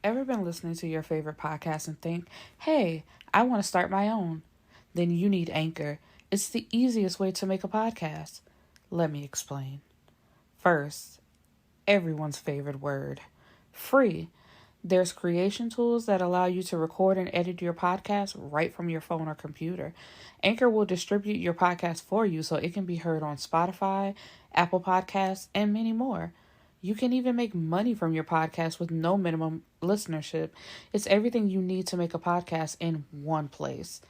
Ever been listening to your favorite podcast and think, hey, I want to start my own? Then you need Anchor. It's the easiest way to make a podcast. Let me explain. First, everyone's favorite word free. There's creation tools that allow you to record and edit your podcast right from your phone or computer. Anchor will distribute your podcast for you so it can be heard on Spotify, Apple Podcasts, and many more. You can even make money from your podcast with no minimum listenership. It's everything you need to make a podcast in one place.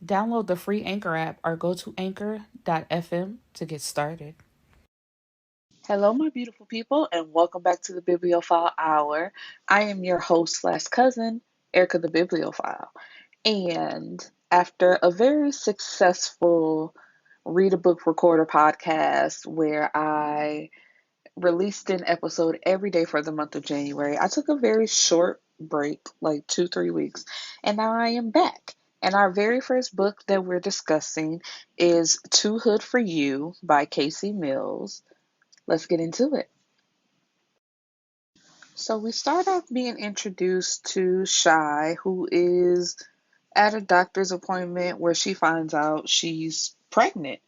Download the free Anchor app or go to anchor.fm to get started. Hello, my beautiful people, and welcome back to the Bibliophile Hour. I am your host slash cousin, Erica the Bibliophile. And after a very successful read a book recorder podcast where I released an episode every day for the month of January, I took a very short break, like 2-3 weeks, and now I am back. And our very first book that we're discussing is Too Hood for You by Casey Mills. Let's get into it. So we start off being introduced to Shai, who is at a doctor's appointment where she finds out she's pregnant.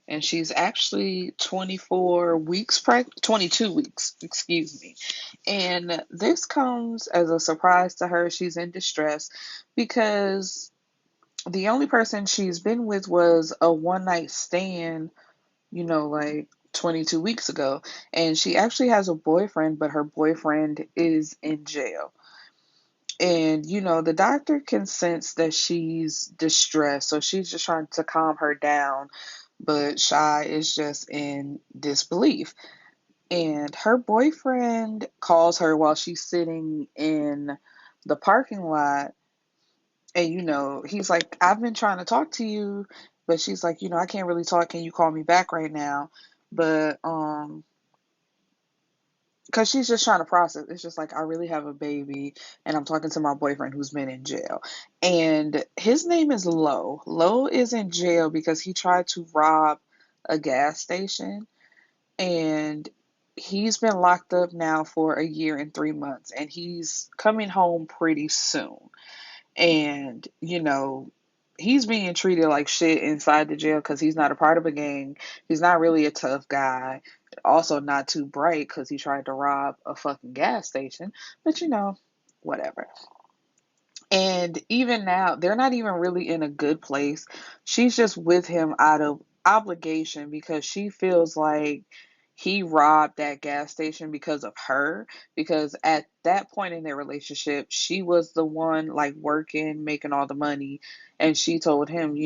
And she's actually 24 weeks pregnant, 22 weeks, excuse me. And this comes as a surprise to her. She's in distress because the only person she's been with was a one night stand, like 22 weeks ago. And she actually has a boyfriend, but her boyfriend is in jail. And, the doctor can sense that she's distressed. So she's just trying to calm her down. But Shai is just in disbelief. And her boyfriend calls her while she's sitting in the parking lot. And, he's like, I've been trying to talk to you. But she's like, I can't really talk. Can you call me back right now? But, because she's just trying to process. It's just like, I really have a baby and I'm talking to my boyfriend who's been in jail. And his name is Lo. Lo is in jail because he tried to rob a gas station, and he's been locked up now for a year and 3 months, and he's coming home pretty soon. And, he's being treated like shit inside the jail because he's not a part of a gang. He's not really a tough guy. Also, not too bright because he tried to rob a fucking gas station. But, whatever. And even now, they're not even really in a good place. She's just with him out of obligation because she feels like he robbed that gas station because of her. Because at that point in their relationship, she was the one like working, making all the money. And she told him,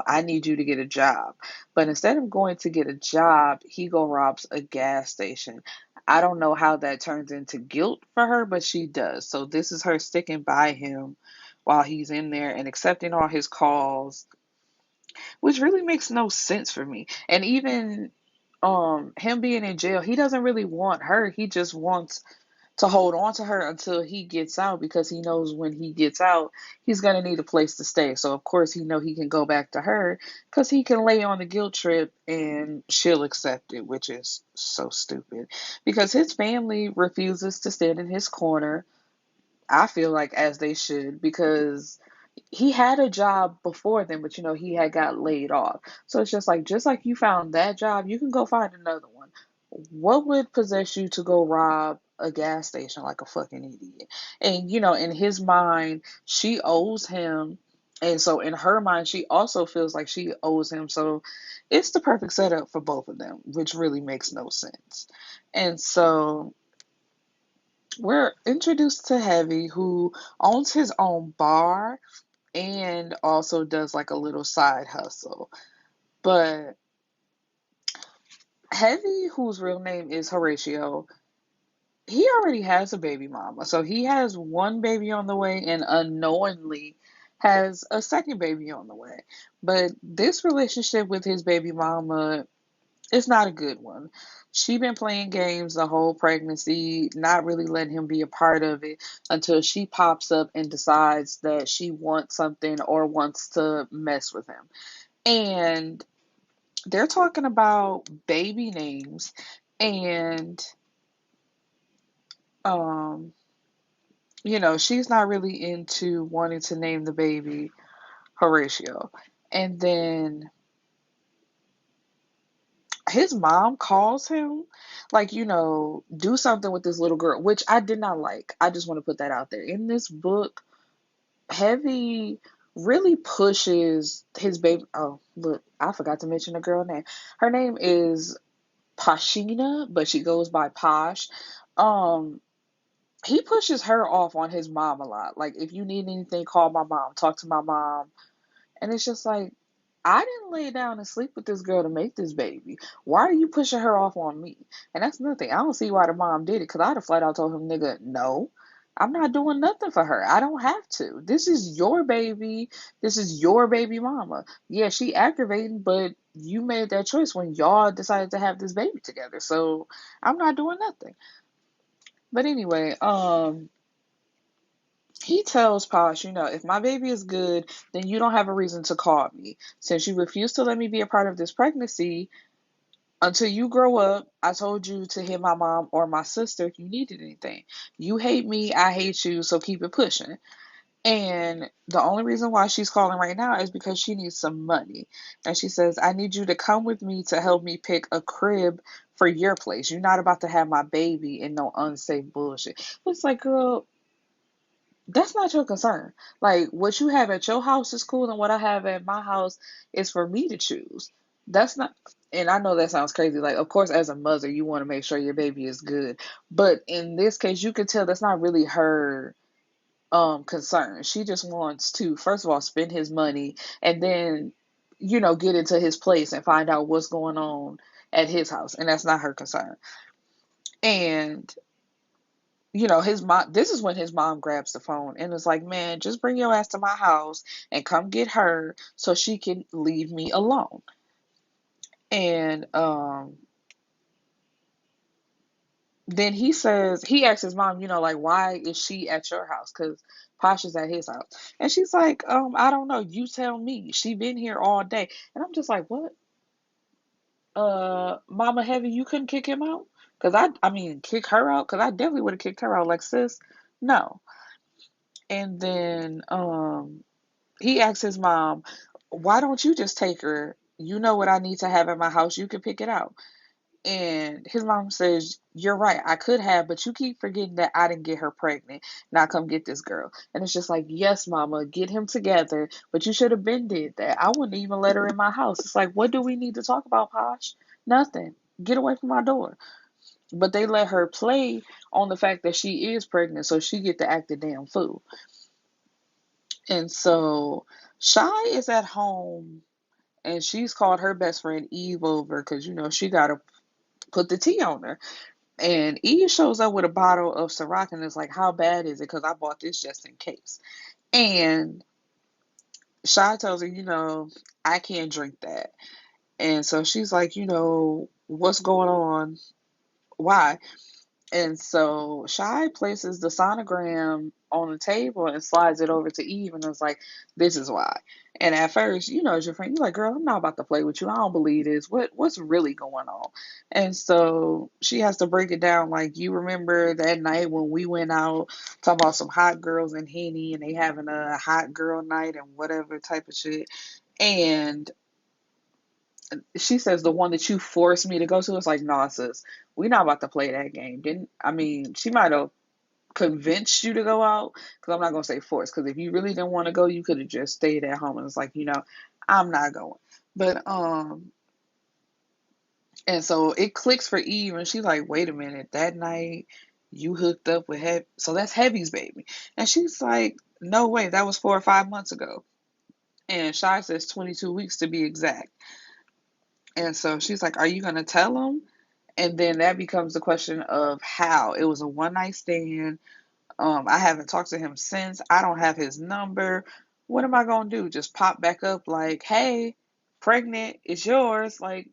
I need you to get a job. But instead of going to get a job, he go robs a gas station. I don't know how that turns into guilt for her, but she does. So this is her sticking by him while he's in there and accepting all his calls, which really makes no sense for me. And even him being in jail, he doesn't really want her. He just wants to hold on to her until he gets out because he knows when he gets out, he's going to need a place to stay. So of course he can go back to her because he can lay on the guilt trip and she'll accept it, which is so stupid because his family refuses to stand in his corner. I feel like as they should because he had a job before then, but he had got laid off. So it's just like you found that job, you can go find another one. What would possess you to go rob a gas station like a fucking idiot? And in his mind, she owes him. And so in her mind, she also feels like she owes him. So it's the perfect setup for both of them, which really makes no sense. And so we're introduced to Heavy, who owns his own bar and also does like a little side hustle. But Heavy, whose real name is Horatio, he already has a baby mama. So he has one baby on the way and unknowingly has a second baby on the way. But this relationship with his baby mama is not a good one. She been playing games the whole pregnancy, not really letting him be a part of it until she pops up and decides that she wants something or wants to mess with him. And they're talking about baby names, and um she's not really into wanting to name the baby Horatio. And then his mom calls him, like, do something with this little girl, which I did not like. I just want to put that out there. In this book, Heavy really pushes his baby. Oh, look, I forgot to mention the girl name. Her name is Pashina, but she goes by Posh. Um, he pushes her off on his mom a lot. Like, if you need anything, call my mom, talk to my mom. And it's just like, I didn't lay down and sleep with this girl to make this baby. Why are you pushing her off on me? And that's nothing. I don't see why the mom did it, because I'd have flat out told him, nigga, no, I'm not doing nothing for her. I don't have to. This is your baby. This is your baby mama. Yeah, she aggravating, but you made that choice when y'all decided to have this baby together. So I'm not doing nothing. But anyway, he tells Posh, if my baby is good, then you don't have a reason to call me. Since you refuse to let me be a part of this pregnancy, until you grow up, I told you to hit my mom or my sister if you needed anything. You hate me, I hate you, so keep it pushing. And the only reason why she's calling right now is because she needs some money. And she says, I need you to come with me to help me pick a crib for your place. You're not about to have my baby in no unsafe bullshit. It's like, girl, that's not your concern. Like, what you have at your house is cool, and what I have at my house is for me to choose. That's not, and I know that sounds crazy. Like, of course, as a mother, you want to make sure your baby is good. But in this case, you can tell that's not really her concern. She just wants to, first of all, spend his money, and then, get into his place and find out what's going on at his house. And that's not her concern. And his mom, this is when his mom grabs the phone and is like, man, just bring your ass to my house and come get her so she can leave me alone. And then he asks his mom, like, why is she at your house? Because Posh is at his house. And she's like, I don't know. You tell me. She been here all day. And I'm just like, what? Mama Heavy, you couldn't kick him out? Because I mean, kick her out? Because I definitely would have kicked her out. Like, sis, no. And then he asks his mom, why don't you just take her? You know what I need to have in my house. You can pick it out. And his mom says, you're right. I could have, but you keep forgetting that I didn't get her pregnant. Now come get this girl. And it's just like, yes, mama, get him together. But you should have been did that. I wouldn't even let her in my house. It's like, what do we need to talk about, Posh? Nothing. Get away from my door. But they let her play on the fact that she is pregnant, so she get to act the damn fool. And so Shai is at home, and she's called her best friend Eve over because, she got to put the tea on her. And Eve shows up with a bottle of Ciroc and is like, how bad is it? Because I bought this just in case. And Shai tells her, I can't drink that. And so she's like, what's going on? Why? And so Shai places the sonogram on the table and slides it over to Eve and is like, this is why. And at first, as your friend, you're like, girl, I'm not about to play with you. I don't believe this. What's really going on? And so she has to break it down like, you remember that night when we went out talking about some hot girls and Henny and they having a hot girl night and whatever type of shit. And she says the one that you forced me to go to. It's like, nah, sis, we not about to play that game. Didn't I mean she might have convinced you to go out, because I'm not gonna say force, because if you really didn't want to go, you could have just stayed at home and it's like, I'm not going. But and so it clicks for Eve and she's like, wait a minute, that night you hooked up with Heavy, so that's Heavy's baby. And she's like, no way, that was 4 or 5 months ago. And Shai says 22 weeks to be exact. And so she's like, are you gonna tell him? And then that becomes the question of how. It was a one night stand. I haven't talked to him since. I don't have his number. What am I gonna do? Just pop back up like, hey, pregnant, it's yours? Like,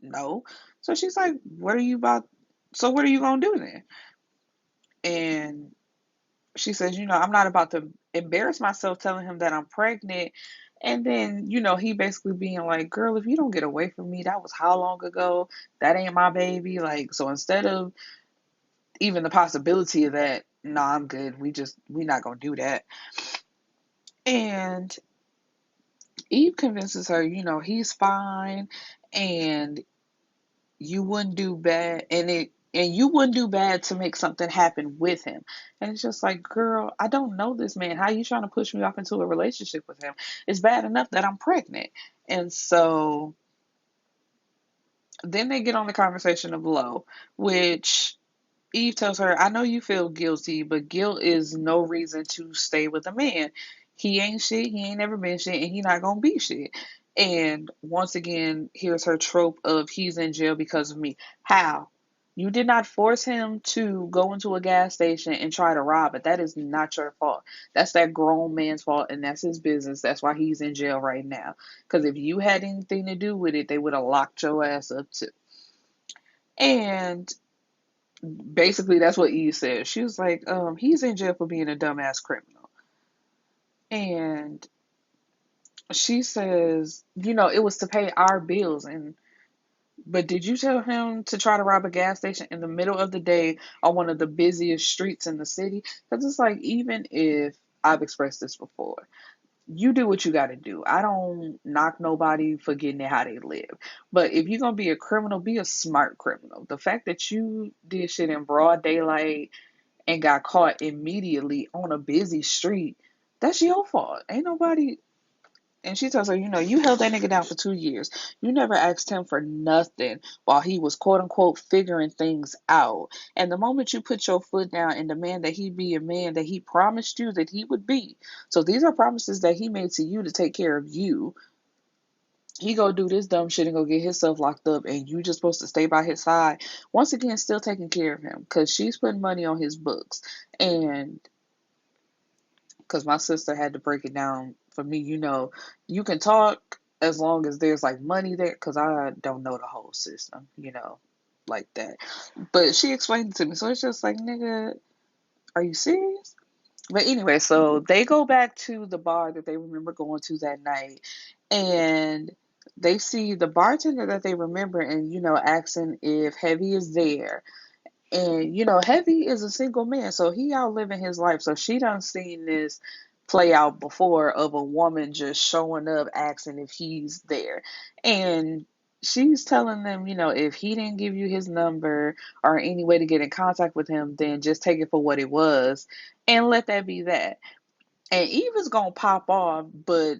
no. So she's like, what are you about? So what are you gonna do then? And she says, I'm not about to embarrass myself telling him that I'm pregnant. And then, he basically being like, girl, if you don't get away from me, that was how long ago? That ain't my baby. Like, so instead of even the possibility of that, nah, I'm good. We not gonna do that. And Eve convinces her, he's fine, and you wouldn't do bad, and you wouldn't do bad to make something happen with him. And it's just like, girl, I don't know this man. How you trying to push me off into a relationship with him? It's bad enough that I'm pregnant. And so then they get on the conversation of Lo, which Eve tells her, I know you feel guilty, but guilt is no reason to stay with a man. He ain't shit, he ain't never been shit, and he not gonna be shit. And once again, here's her trope of he's in jail because of me. How? You did not force him to go into a gas station and try to rob it. That is not your fault. That's that grown man's fault, and that's his business. That's why he's in jail right now. Because if you had anything to do with it, they would have locked your ass up too. And basically that's what Eve said. She was like, he's in jail for being a dumbass criminal. And she says, it was to pay our bills. And but did you tell him to try to rob a gas station in the middle of the day on one of the busiest streets in the city? Because it's like, even if I've expressed this before, you do what you got to do. I don't knock nobody for getting it how they live. But if you're going to be a criminal, be a smart criminal. The fact that you did shit in broad daylight and got caught immediately on a busy street, that's your fault. Ain't nobody. And she tells her, you held that nigga down for 2 years. You never asked him for nothing while he was quote unquote figuring things out. And the moment you put your foot down and demand that he be a man that he promised you that he would be. So these are promises that he made to you to take care of you. He go do this dumb shit and go get himself locked up, and you just supposed to stay by his side. Once again, still taking care of him because she's putting money on his books. And because my sister had to break it down for me, you can talk as long as there's like money there, because I don't know the whole system, like that. But she explained it to me, so it's just like, nigga, are you serious? But anyway, so they go back to the bar that they remember going to that night, and they see the bartender that they remember, and asking if Heavy is there. And Heavy is a single man, so he out living his life. So she done seen this play out before of a woman just showing up asking if he's there. And she's telling them, if he didn't give you his number or any way to get in contact with him, then just take it for what it was and let that be that. And Eve is gonna pop off, but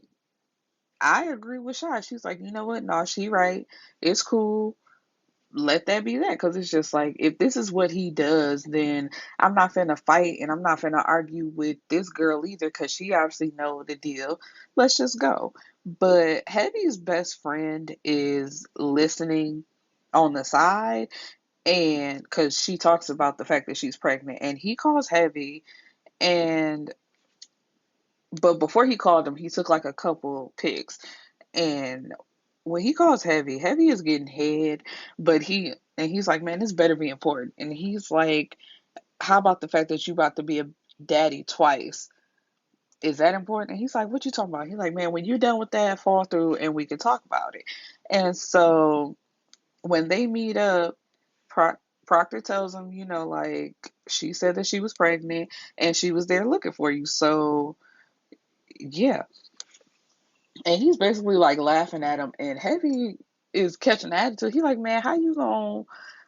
I agree with Shai. She's like, you know what? No, she right. It's cool, let that be that, because it's just like, if this is what he does, then I'm not finna fight and I'm not finna argue with this girl either, because she obviously know the deal. Let's just go. But Heavy's best friend is listening on the side, and because she talks about the fact that she's pregnant, and he calls Heavy. And but before he called him, he took like a couple pics. And when he calls Heavy, Heavy is getting head, but he's like, man, this better be important. And he's like, how about the fact that you about to be a daddy twice? Is that important? And he's like, what you talking about? He's like, man, when you're done with that, fall through and we can talk about it. And so when they meet up, Proctor tells him, like, she said that she was pregnant and she was there looking for you. So yeah. And he's basically like laughing at him, and Heavy is catching the attitude. He's like, man, how you gonna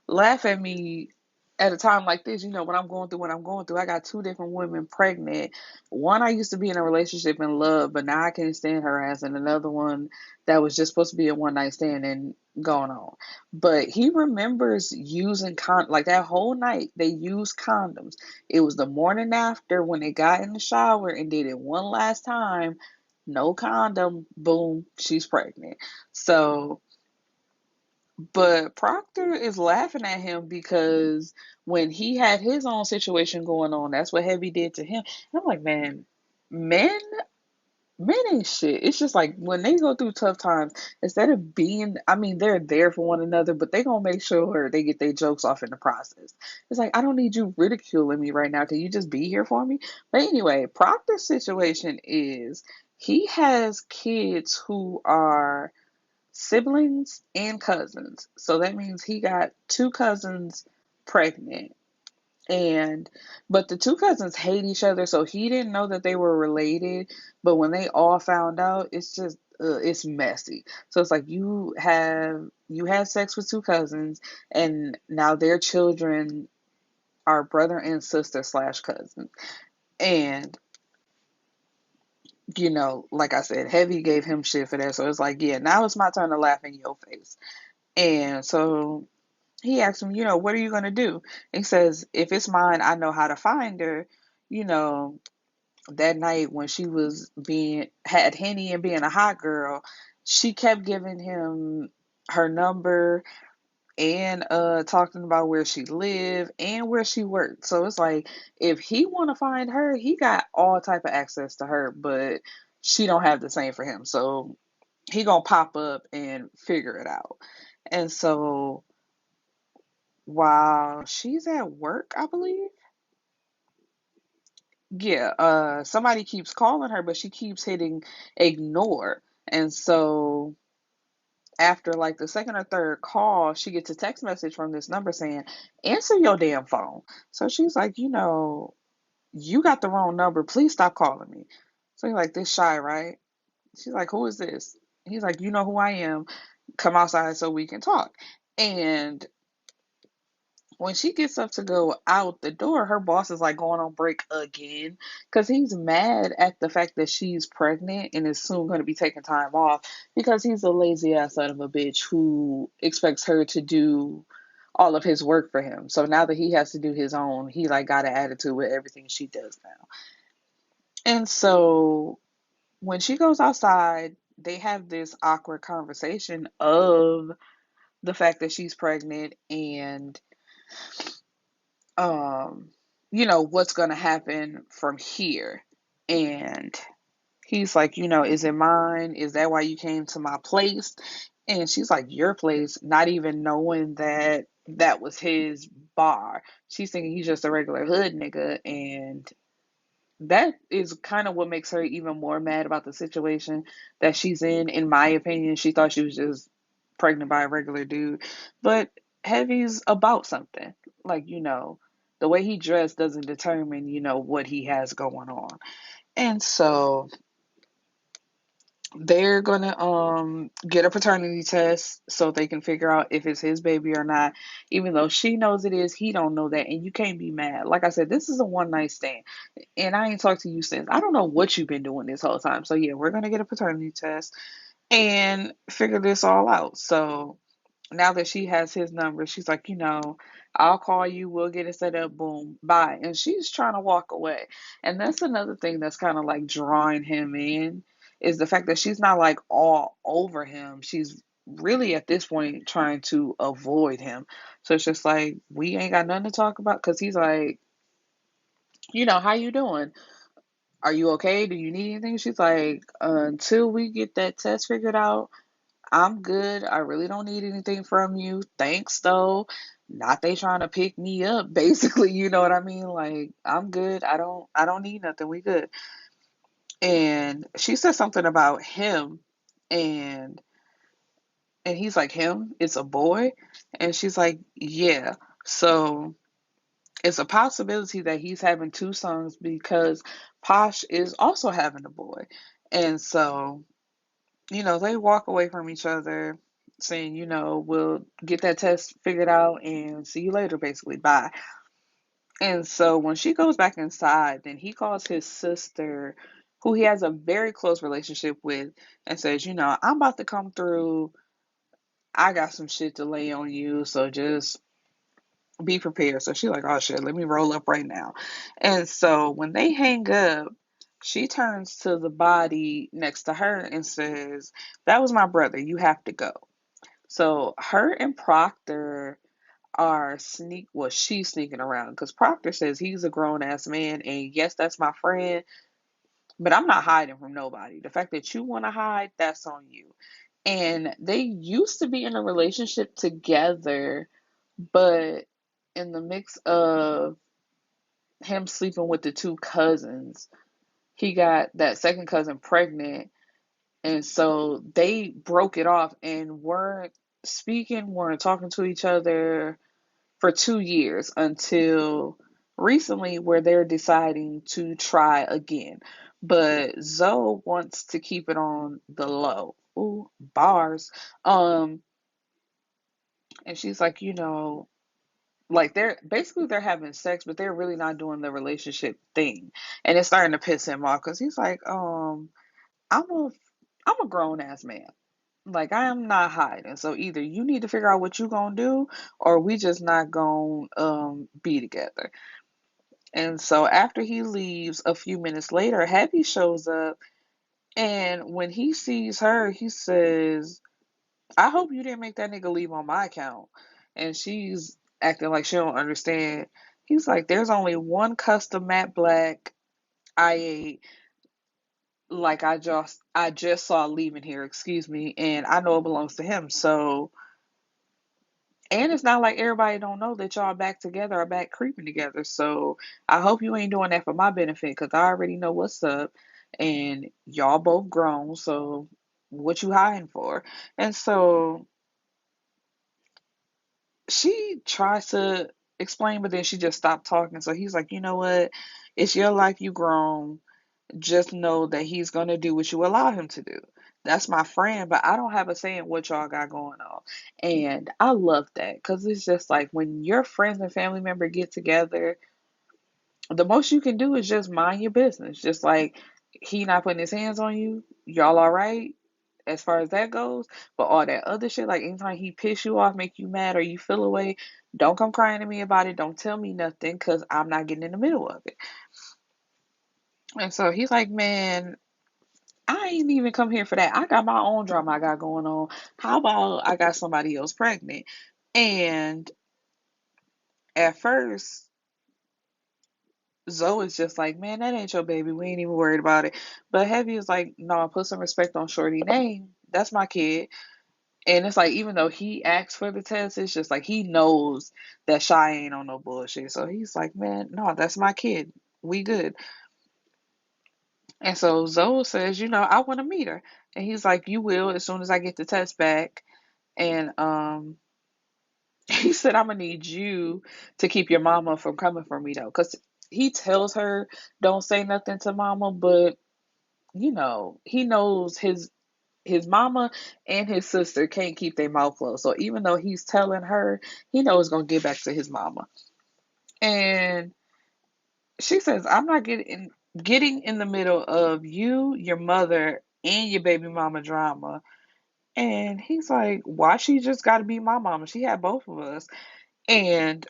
laugh at me at a time like this? When I'm going through what I'm going through. I got two different women pregnant. One I used to be in a relationship and love, but now I can't stand her ass, and another one that was just supposed to be a one night stand and going on. But he remembers using like that whole night they used condoms. It was the morning after when they got in the shower and did it one last time. No condom, boom, she's pregnant. So, but Proctor is laughing at him because when he had his own situation going on, that's what Heavy did to him. And I'm like, man, men, men ain't shit. It's just like when they go through tough times, instead of being, I mean, they're there for one another, but they gonna make sure they get their jokes off in the process. It's like, I don't need you ridiculing me right now. Can you just be here for me? But anyway, Proctor's situation is he has kids who are siblings and cousins. So that means he got two cousins pregnant. And but the two cousins hate each other, so he didn't know that they were related. But when they all found out, it's just it's messy. So it's like you had sex with two cousins, and now their children are brother and sister slash cousin. And like I said, Heavy gave him shit for that. So it's like, yeah, now it's my turn to laugh in your face. And so he asked him, what are you gonna do? He says, if it's mine, I know how to find her. You know, that night when she was being had Henny and being a hot girl, she kept giving him her number and talking about where she lived and where she worked. So it's like if he want to find her, he got all type of access to her, but she don't have the same for him. So he gonna pop up and figure it out. And so while she's at work, I believe, yeah, somebody keeps calling her, but she keeps hitting ignore. And so after like the second or third call, she gets a text message from this number saying, answer your damn phone. So she's like, you got the wrong number. Please stop calling me. So he's like, this Shy, right? She's like, who is this? He's like, you know who I am. Come outside so we can talk. And when she gets up to go out the door, her boss is like going on break again because he's mad at the fact that she's pregnant and is soon going to be taking time off because he's a lazy ass son of a bitch who expects her to do all of his work for him. So now that he has to do his own, he like got an attitude with everything she does now. And so when she goes outside, they have this awkward conversation of the fact that she's pregnant and um, what's going to happen from here. And he's like, is it mine? Is that why you came to my place? And she's like, your place, not even knowing that that was his bar. She's thinking he's just a regular hood nigga. And that is kind of what makes her even more mad about the situation that she's in my opinion. She thought she was just pregnant by a regular dude. But Heavy's about something. Like, the way he dressed doesn't determine, what he has going on. And so they're gonna get a paternity test so they can figure out if it's his baby or not. Even though she knows it is, he don't know that, and you can't be mad. Like I said, this is a one night stand, and I ain't talked to you since. I don't know what you've been doing this whole time. So yeah, we're gonna get a paternity test and figure this all out. So now that she has his number, she's like, I'll call you, we'll get it set up, boom, bye. And she's trying to walk away. And that's another thing that's kind of like drawing him in is the fact that she's not like all over him. She's really at this point trying to avoid him. So it's just like, we ain't got nothing to talk about because he's like, how you doing? Are you okay? Do you need anything? She's like, until we get that test figured out, I'm good. I really don't need anything from you. Thanks though. Not they trying to pick me up, basically, you know what I mean? Like, I'm good. I don't need nothing. We good. And she said something about him and he's like, him? It's a boy? And she's like, yeah. So it's a possibility that he's having two sons because Posh is also having a boy. And so they walk away from each other saying, we'll get that test figured out and see you later, basically. Bye. And so when she goes back inside, then he calls his sister, who he has a very close relationship with, and says, I'm about to come through. I got some shit to lay on you, so just be prepared. So she's like, oh shit, let me roll up right now. And so when they hang up, she turns to the body next to her and says, that was my brother. You have to go. So her and Proctor are she's sneaking around because Proctor says he's a grown ass man and yes, that's my friend, but I'm not hiding from nobody. The fact that you want to hide, that's on you. And they used to be in a relationship together, but in the mix of him sleeping with the two cousins, he got that second cousin pregnant. And so they broke it off and weren't speaking, weren't talking to each other for 2 years until recently where they're deciding to try again. But Zoe wants to keep it on the low. Ooh, bars. Um, and she's like, like they're having sex, but they're really not doing the relationship thing. And it's starting to piss him off because he's like, I'm a I'm a grown ass man. Like I am not hiding. So either you need to figure out what you gonna do or we just not gonna be together. And so after he leaves, a few minutes later, Happy shows up, and when he sees her, he says, I hope you didn't make that nigga leave on my account. And she's acting like she don't understand. He's like, there's only one custom matte black I ate, like I just saw leaving here, excuse me, and I know it belongs to him. So, and it's not like everybody don't know that y'all back together or back creeping together. So I hope you ain't doing that for my benefit because I already know what's up, and y'all both grown. So what you hiding for? And so she tries to explain, but then she just stopped talking. So he's like, you know what? It's your life, you grown. Just know that he's gonna do what you allow him to do. That's my friend, but I don't have a say in what y'all got going on. And I love that because it's just like when your friends and family member get together, the most you can do is just mind your business. Just like he not putting his hands on you, y'all all right as far as that goes. But all that other shit, like anytime he piss you off, make you mad, or you feel away, don't come crying to me about it. Don't tell me nothing because I'm not getting in the middle of it. And so he's like, man, I ain't even come here for that. I got my own drama I got going on. How about I got somebody else pregnant? And at first, Zoe is just like, man, that ain't your baby. We ain't even worried about it. But Heavy is like, no, put some respect on Shorty name. That's my kid. And it's like, even though he asked for the test, it's just like he knows that Shy ain't on no bullshit. So he's like, man, no, that's my kid. We good. And so Zoe says, I want to meet her. And he's like, you will as soon as I get the test back. And he said, I'm gonna need you to keep your mama from coming for me though, because he tells her don't say nothing to mama, but he knows his mama and his sister can't keep their mouth closed. So even though he's telling her, he knows it's gonna get back to his mama. And she says, I'm not getting in the middle of you, your mother, and your baby mama drama. And he's like, why she just gotta be my mama? She had both of us. And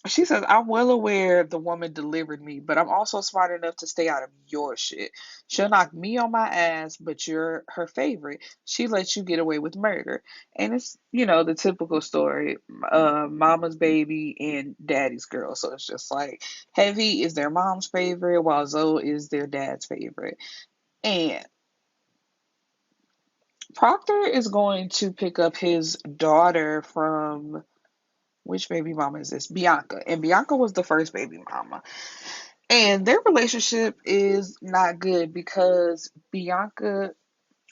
she says, I'm well aware the woman delivered me, but I'm also smart enough to stay out of your shit. She'll knock me on my ass, but you're her favorite. She lets you get away with murder. And it's, the typical story, mama's baby and daddy's girl. So it's just like Heavy is their mom's favorite, while Zoe is their dad's favorite. And Proctor is going to pick up his daughter from, which baby mama is this? Bianca. And Bianca was the first baby mama. And their relationship is not good because Bianca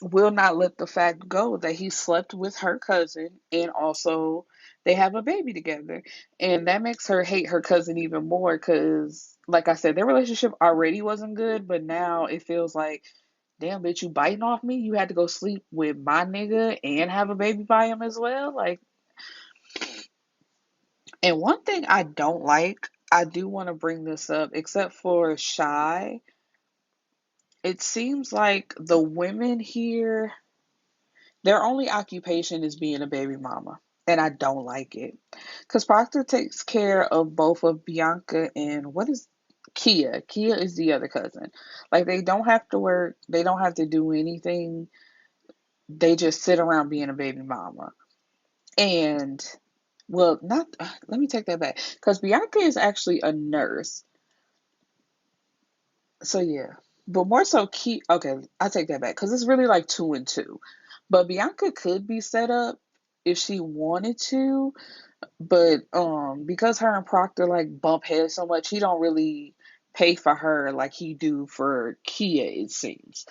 will not let the fact go that he slept with her cousin and also they have a baby together. And that makes her hate her cousin even more because, like I said, their relationship already wasn't good, but now it feels like, damn, bitch, you biting off me? You had to go sleep with my nigga and have a baby by him as well? Like, and one thing I don't like, I do want to bring this up, except for Shy. It seems like the women here, their only occupation is being a baby mama. And I don't like it. Because Proctor takes care of both of Bianca and what is Kia? Kia is the other cousin. Like, they don't have to work, they don't have to do anything. They just sit around being a baby mama. And, well, not, let me take that back. Because Bianca is actually a nurse. So yeah, but more so key. Okay, I take that back because it's really like two and two. But Bianca could be set up if she wanted to, but because her and Proctor like bump heads so much, he don't really pay for her like he do for Kia, it seems.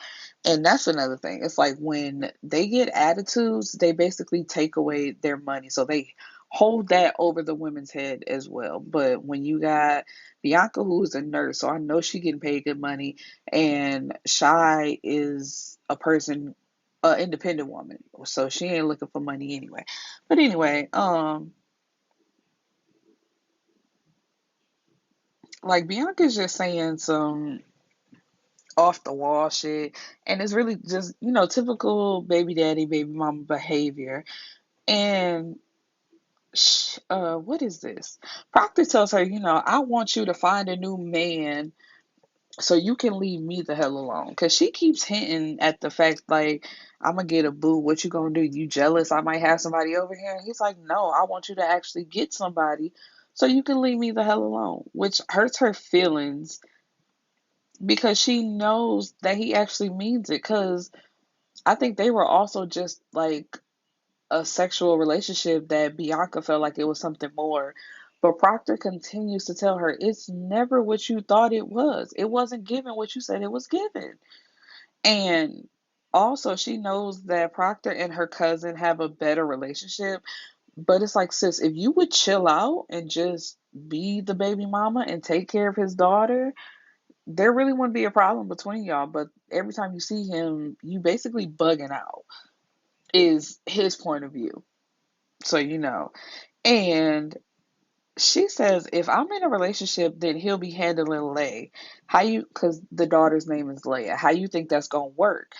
And that's another thing. It's like when they get attitudes, they basically take away their money. So they hold that over the women's head as well. But when you got Bianca, who's a nurse, so I know she getting paid good money, and Shai is a person, independent woman, so she ain't looking for money anyway. But anyway, like Bianca's just saying some off the wall shit, and it's really just typical baby daddy, baby mama behavior. And what is this? Proctor tells her, I want you to find a new man so you can leave me the hell alone. Because she keeps hinting at the fact, like, I'm going to get a boo. What you going to do? You jealous I might have somebody over here? And he's like, no, I want you to actually get somebody so you can leave me the hell alone. Which hurts her feelings because she knows that he actually means it. Because I think they were also just like a sexual relationship that Bianca felt like it was something more. But Proctor continues to tell her it's never what you thought it was. It wasn't given what you said it was given. And also, she knows that Proctor and her cousin have a better relationship. But it's like, sis, if you would chill out and just be the baby mama and take care of his daughter, there really wouldn't be a problem between y'all. But every time you see him, you basically bugging out, is his point of view. So, And she says, if I'm in a relationship, then he'll be handling Lay. Because the daughter's name is Leia. How you think that's going to work?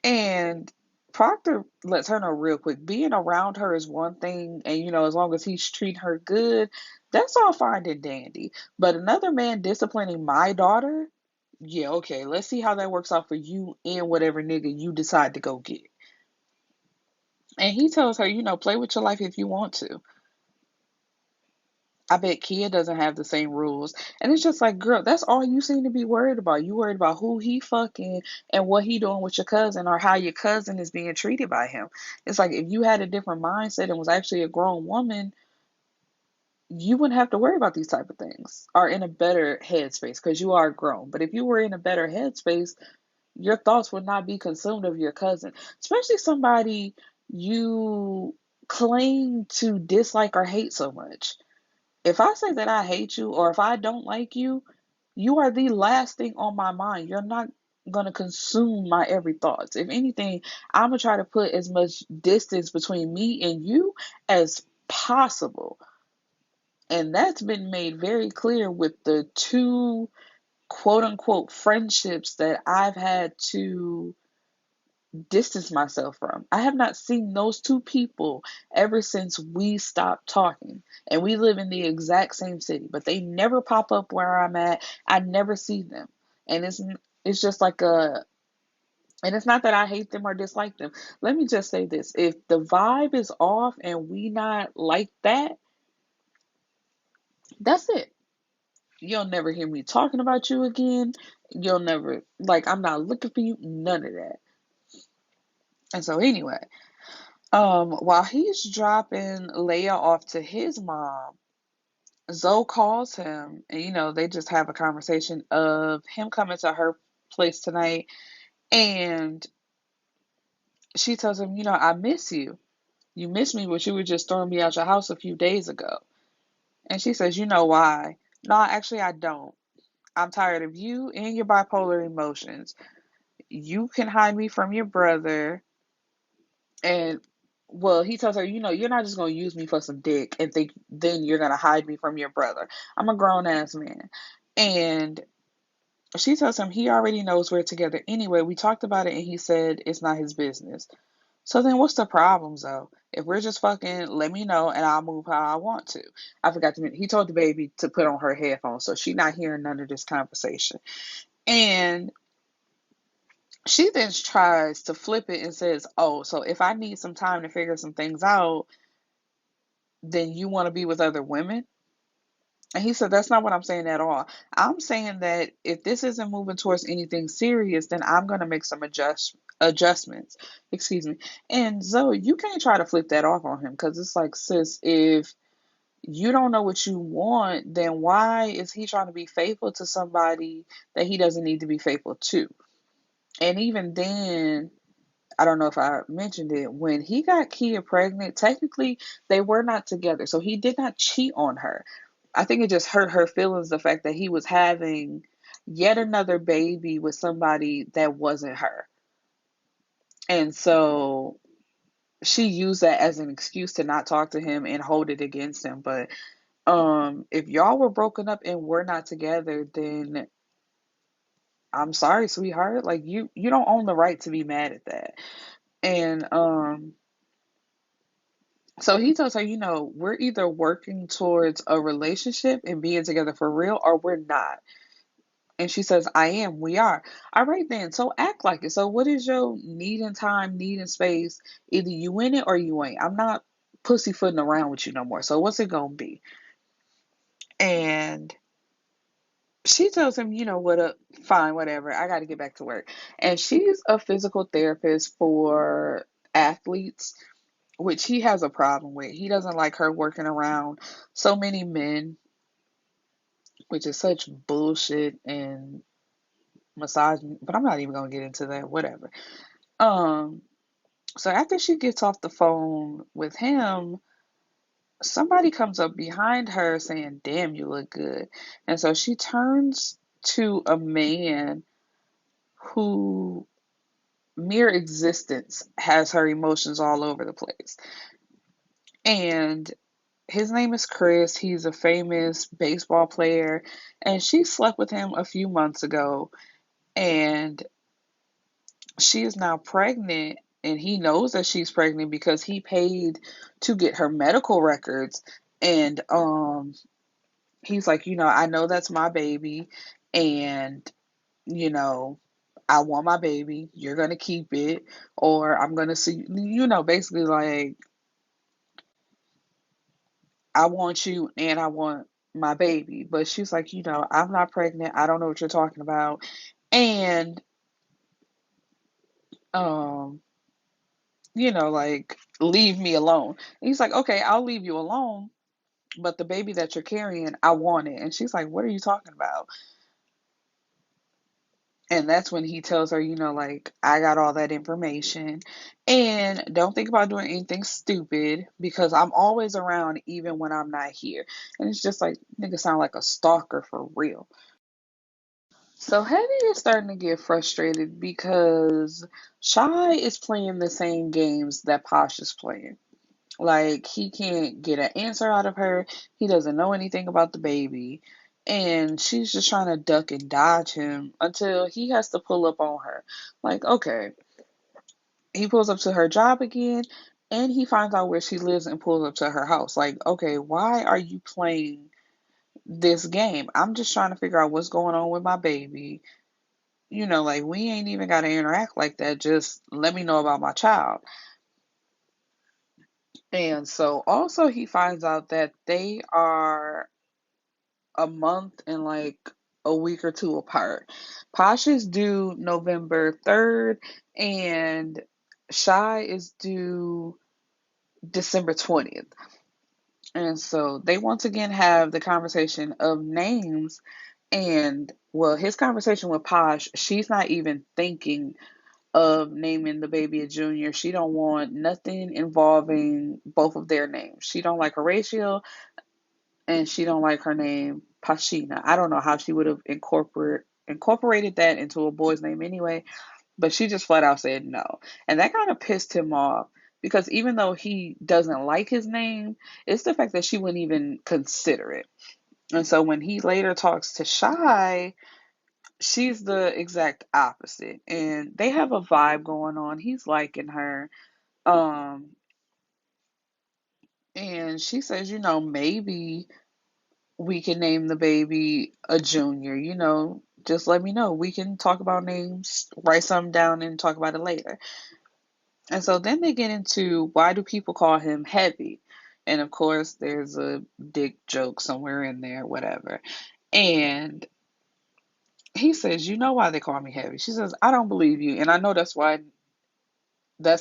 And Proctor lets her know real quick, being around her is one thing. And, as long as he's treating her good, that's all fine and dandy. But another man disciplining my daughter, yeah, okay, let's see how that works out for you and whatever nigga you decide to go get. And he tells her, play with your life if you want to. I bet Kia doesn't have the same rules. And it's just like, girl, that's all you seem to be worried about. You worried about who he fucking and what he doing with your cousin or how your cousin is being treated by him. It's like if you had a different mindset and was actually a grown woman, you wouldn't have to worry about these type of things or in a better headspace because you are grown. But if you were in a better headspace, your thoughts would not be consumed of your cousin, especially somebody you claim to dislike or hate so much. If I say that I hate you or if I don't like you, you are the last thing on my mind. You're not going to consume my every thoughts. If anything, I'm going to try to put as much distance between me and you as possible. And that's been made very clear with the two quote unquote friendships that I've had to distance myself from. I have not seen those two people ever since we stopped talking. And we live in the exact same city, but they never pop up where I'm at. I never see them. And it's just like a and it's not that I hate them or dislike them. Let me just say this. If the vibe is off and we not like that, that's it. You'll never hear me talking about you again. You'll never I'm not looking for you, none of that. And so anyway, while he's dropping Leia off to his mom, Zoe calls him and they just have a conversation of him coming to her place tonight, and she tells him, I miss you. You miss me, but you were just throwing me out your house a few days ago. And she says, you know why? No, actually I don't. I'm tired of you and your bipolar emotions. You can hide me from your brother. And well, he tells her, you're not just gonna use me for some dick and think then you're gonna hide me from your brother. I'm a grown ass man. And she tells him he already knows we're together anyway. We talked about it and he said it's not his business. So then what's the problem, though? If we're just fucking, let me know and I'll move how I want to. I forgot to mention, he told the baby to put on her headphones, so she's not hearing none of this conversation. And she then tries to flip it and says, oh, so if I need some time to figure some things out, then you want to be with other women? And he said, that's not what I'm saying at all. I'm saying that if this isn't moving towards anything serious, then I'm going to make some adjustments. Excuse me. And Zoe, you can't try to flip that off on him because it's like, sis, if you don't know what you want, then why is he trying to be faithful to somebody that he doesn't need to be faithful to? And even then, I don't know if I mentioned it. When he got Kia pregnant, technically they were not together. So he did not cheat on her. I think it just hurt her feelings the fact that he was having yet another baby with somebody that wasn't her. And so she used that as an excuse to not talk to him and hold it against him. But if y'all were broken up and we're not together, then I'm sorry, sweetheart. Like you don't own the right to be mad at that. And so he tells her, we're either working towards a relationship and being together for real or we're not. And she says, I am, we are. All right then. So act like it. So what is your need in time, need in space? Either you in it or you ain't. I'm not pussyfooting around with you no more. So what's it gonna be? And she tells him, what up, fine, whatever. I gotta get back to work. And she's a physical therapist for athletes, which he has a problem with. He doesn't like her working around so many men, which is such bullshit and misogyny. But I'm not even gonna get into that. Whatever. Um. So after she gets off the phone with him, somebody comes up behind her saying, "Damn, you look good." And so she turns to a man who mere existence has her emotions all over the place. And his name is Chris. He's a famous baseball player. And she slept with him a few months ago. And she is now pregnant. And he knows that she's pregnant because he paid to get her medical records. And he's like, I know that's my baby. And, you know, I want my baby. You're going to keep it. Or I'm going to see, basically like, I want you and I want my baby. But she's like, I'm not pregnant. I don't know what you're talking about. And, um, like, leave me alone. And he's like, okay, I'll leave you alone. But the baby that you're carrying, I want it. And she's like, what are you talking about? And that's when he tells her, like, I got all that information. And don't think about doing anything stupid because I'm always around even when I'm not here. And it's just like, nigga sound like a stalker for real. So Hetty is starting to get frustrated because Shai is playing the same games that Posh is playing. Like, he can't get an answer out of her. He doesn't know anything about the baby. And she's just trying to duck and dodge him until he has to pull up on her. Like, okay. He pulls up to her job again and he finds out where she lives and pulls up to her house. Like, okay, why are you playing this game? I'm just trying to figure out what's going on with my baby. Like, we ain't even got to interact like that. Just let me know about my child. And so also he finds out that they are a month and like a week or two apart. Posh is due November 3rd and Shy is due December 20th. And so they once again have the conversation of names. And well, his conversation with Posh, she's not even thinking of naming the baby a junior. She don't want nothing involving both of their names. She don't like Horatio and she don't like her name Pashina. I don't know how she would have incorporated that into a boy's name anyway, but she just flat out said no. And that kind of pissed him off because even though he doesn't like his name, it's the fact that she wouldn't even consider it. And so when he later talks to Shy, she's the exact opposite. And they have a vibe going on. He's liking her. Um, and she says, maybe we can name the baby a junior, just let me know. We can talk about names, write something down and talk about it later. And so then they get into why do people call him heavy? And of course, there's a dick joke somewhere in there, whatever. And he says, you know why they call me heavy? She says, I don't believe you. And I know that's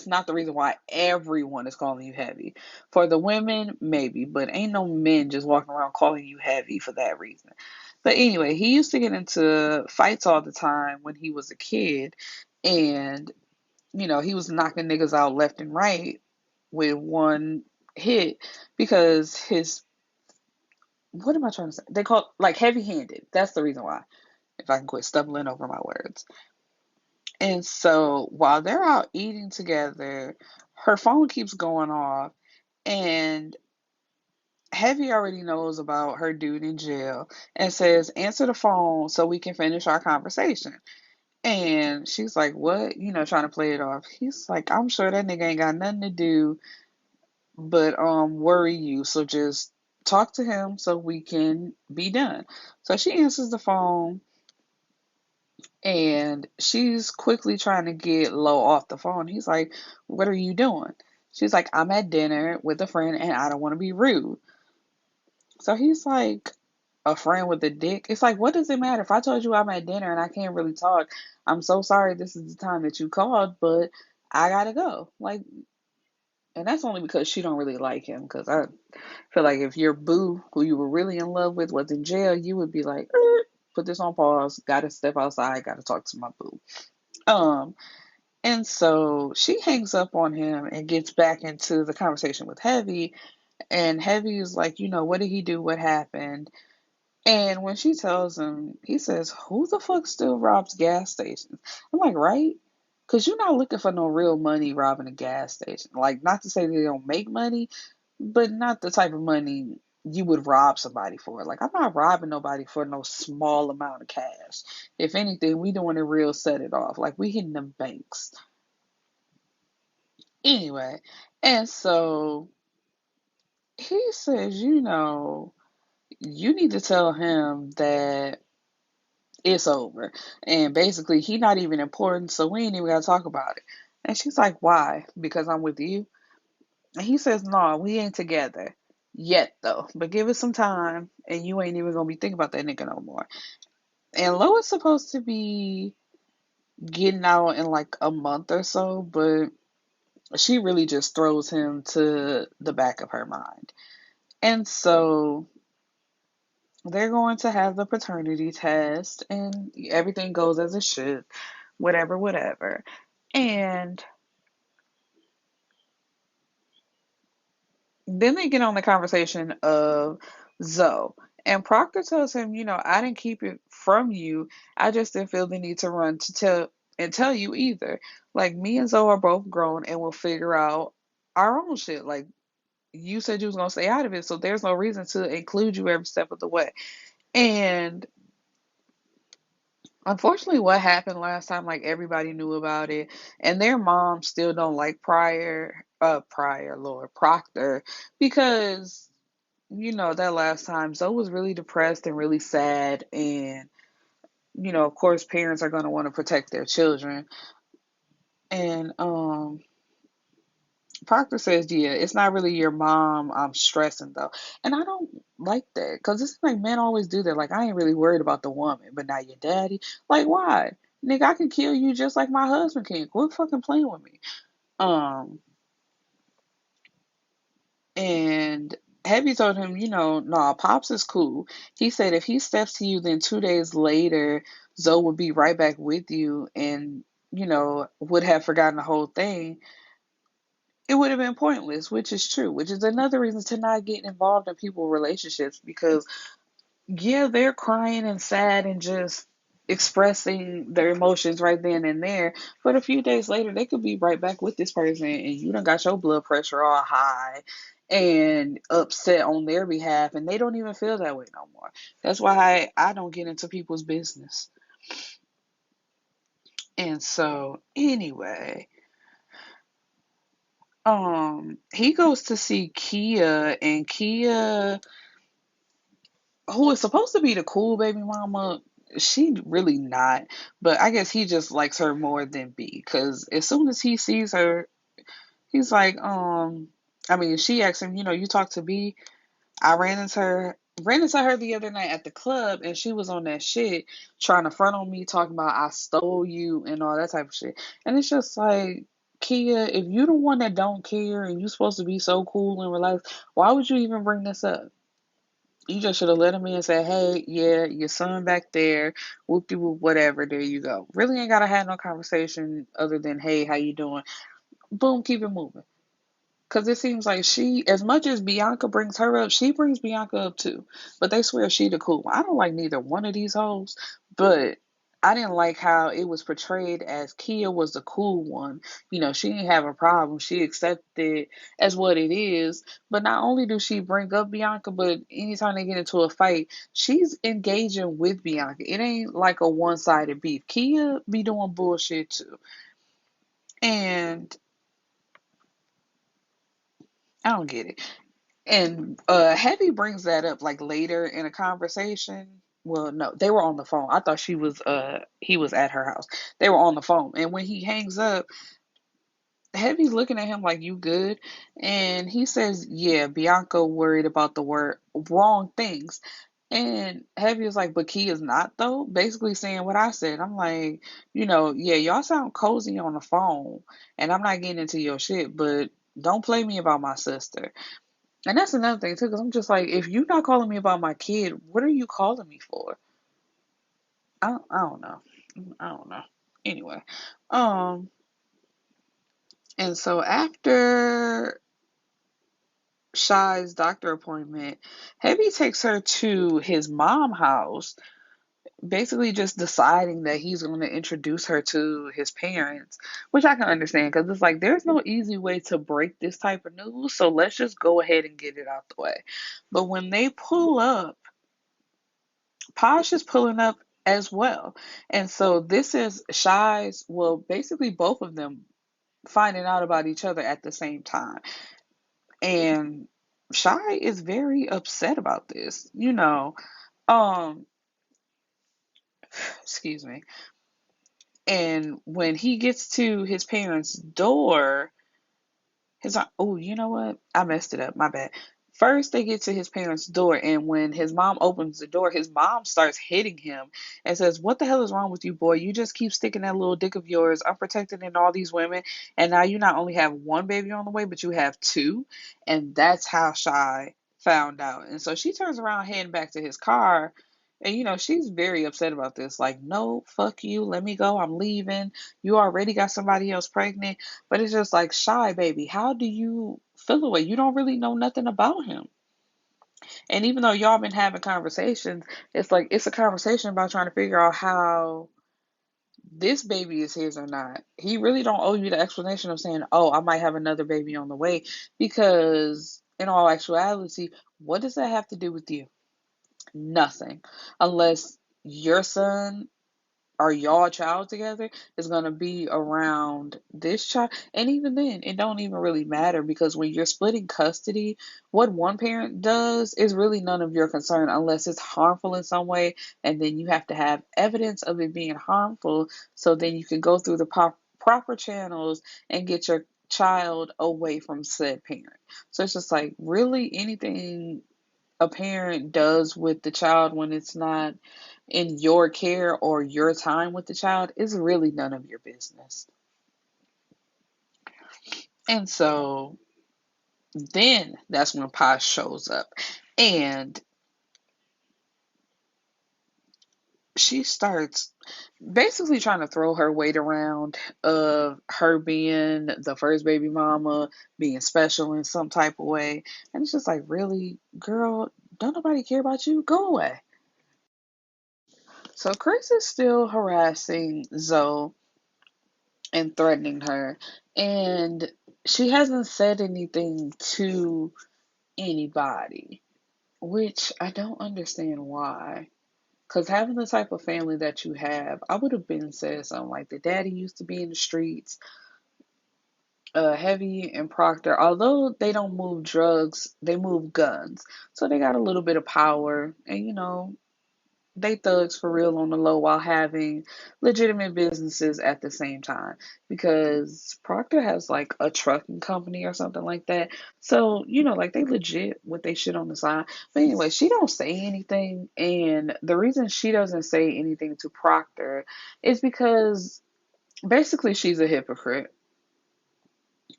not the reason why everyone is calling you heavy. For the women, maybe, but ain't no men just walking around calling you heavy for that reason. But anyway, he used to get into fights all the time when he was a kid. And he was knocking niggas out left and right with one hit because what am I trying to say? They call like heavy handed. That's the reason why. If I can quit stumbling over my words. And so while they're out eating together, her phone keeps going off, and Heavy already knows about her dude in jail and says, answer the phone so we can finish our conversation. And she's like, what? Trying to play it off. He's like, I'm sure that nigga ain't got nothing to do but worry you. So just talk to him so we can be done. So she answers the phone and she's quickly trying to get Lo off the phone. He's like, what are you doing? She's like, I'm at dinner with a friend and I don't want to be rude. So he's like, a friend with a dick? It's like, what does it matter? If I told you I'm at dinner and I can't really talk, I'm so sorry this is the time that you called, but I gotta go. Like, and that's only because she don't really like him. Because I feel like if your boo, who you were really in love with, was in jail, you would be like, put this on pause. Gotta step outside. Gotta talk to my boo. Um, and so she hangs up on him and gets back into the conversation with Heavy. And Heavy is like, what did he do? What happened? And when she tells him, he says, who the fuck still robs gas stations? I'm like, right? Because you're not looking for no real money robbing a gas station. Like, not to say they don't make money, but not the type of money you would rob somebody for. Like, I'm not robbing nobody for no small amount of cash. If anything, we doing a real set it off. Like, we hitting them banks. Anyway, and so he says, you need to tell him that it's over. And basically, he not even important, so we ain't even gotta talk about it. And she's like, why? Because I'm with you? And he says, no, we ain't together. Yet, though. But give it some time, and you ain't even gonna be thinking about that nigga no more. And Lois supposed to be getting out in like a month or so, but she really just throws him to the back of her mind. And so they're going to have the paternity test, and everything goes as it should. Whatever, whatever. And then they get on the conversation of Zoe. And Proctor tells him, I didn't keep it from you. I just didn't feel the need to run to tell you either. Like, me and Zoe are both grown and we'll figure out our own shit. Like, you said you was gonna stay out of it, so there's no reason to include you every step of the way. And unfortunately, what happened last time, like everybody knew about it, and their mom still don't like Lord Proctor, because that last time Zoe was really depressed and really sad, and of course, parents are gonna want to protect their children, and Proctor says, yeah, it's not really your mom. I'm stressing though. And I don't like that because it's like men always do that. Like, I ain't really worried about the woman, but now your daddy. Like, why? Nigga, I can kill you just like my husband can. Quit fucking playing with me. Um, and Heavy told him, nah, Pops is cool. He said if he steps to you, then 2 days later, Zoe would be right back with you and, would have forgotten the whole thing. It would have been pointless, which is true, which is another reason to not get involved in people's relationships because, yeah, they're crying and sad and just expressing their emotions right then and there. But a few days later, they could be right back with this person and you done got your blood pressure all high and upset on their behalf and they don't even feel that way no more. That's why I don't get into people's business. And so, anyway. He goes to see Kia, and Kia, who is supposed to be the cool baby mama, she really not. But I guess he just likes her more than B, because as soon as he sees her, he's like, I mean, she asks him, you talk to B. I ran into her the other night at the club, and she was on that shit, trying to front on me, talking about I stole you and all that type of shit. And it's just like, Kia, if you the one that don't care and you supposed to be so cool and relaxed, why would you even bring this up? You just should have let him in and said, hey, yeah, your son back there, whoop de whoop, whatever, there you go. Really ain't gotta have no conversation other than, hey, how you doing? Boom, keep it moving. Because it seems like she, as much as Bianca brings her up, she brings Bianca up too. But they swear she the cool one. I don't like neither one of these hoes, but I didn't like how it was portrayed as Kia was the cool one. You know, she didn't have a problem. She accepted it as what it is. But not only do she bring up Bianca, but anytime they get into a fight, she's engaging with Bianca. It ain't like a one-sided beef. Kia be doing bullshit too. And I don't get it. And Heavy brings that up like later in a conversation. Well, no, they were on the phone. I thought she was he was at her house. They were on the phone. And when he hangs up, Heavy's looking at him like, you good? And he says, yeah, Bianca worried about the word wrong things. And Heavy is like, but Key is not though. Basically saying what I said. I'm like, yeah, y'all sound cozy on the phone, and I'm not getting into your shit, but don't play me about my sister. And that's another thing too, because I'm just like, if you're not calling me about my kid, what are you calling me for? I don't know. I don't know. Anyway, um, and so after Shai's doctor appointment, Heavy takes her to his mom house, basically just deciding that he's going to introduce her to his parents, which I can understand because it's like there's no easy way to break this type of news, so let's just go ahead and get it out the way. But when they pull up, Posh is pulling up as well. And so this is Shy's, well, basically both of them finding out about each other at the same time. And Shy is very upset about this, Um, excuse me. And when he gets to his parents' door, oh, you know what? I messed it up. My bad. First, they get to his parents' door, and when his mom opens the door, his mom starts hitting him and says, what the hell is wrong with you, boy? You just keep sticking that little dick of yours unprotected in all these women, and now you not only have one baby on the way, but you have two. And that's how Shy found out. And so she turns around, heading back to his car, and she's very upset about this. Like, no, fuck you, let me go, I'm leaving. You already got somebody else pregnant. But it's just like, Shy, baby, how do you feel away? You don't really know nothing about him. And even though y'all been having conversations, it's like it's a conversation about trying to figure out how this baby is his or not. He really don't owe you the explanation of saying, oh, I might have another baby on the way. Because in all actuality, what does that have to do with you? Nothing. Unless your son or y'all child together is going to be around this child. And even then, it don't even really matter because when you're splitting custody, what one parent does is really none of your concern unless it's harmful in some way. And then you have to have evidence of it being harmful. So then you can go through the proper channels and get your child away from said parent. So it's just like really anything a parent does with the child when it's not in your care or your time with the child is really none of your business. And so then that's when Paz shows up. And she starts basically trying to throw her weight around of her being the first baby mama, being special in some type of way. And it's just like, really, girl, don't nobody care about you? Go away. So Chris is still harassing Zoe and threatening her. And she hasn't said anything to anybody, which I don't understand why. Because having the type of family that you have, I would have been said something like the daddy used to be in the streets, Heavy and Proctor, although they don't move drugs, they move guns. So they got a little bit of power. And, they thugs for real on the low while having legitimate businesses at the same time because Proctor has like a trucking company or something like that. So, like they legit with they shit on the side. But anyway, she don't say anything, and the reason she doesn't say anything to Proctor is because basically she's a hypocrite.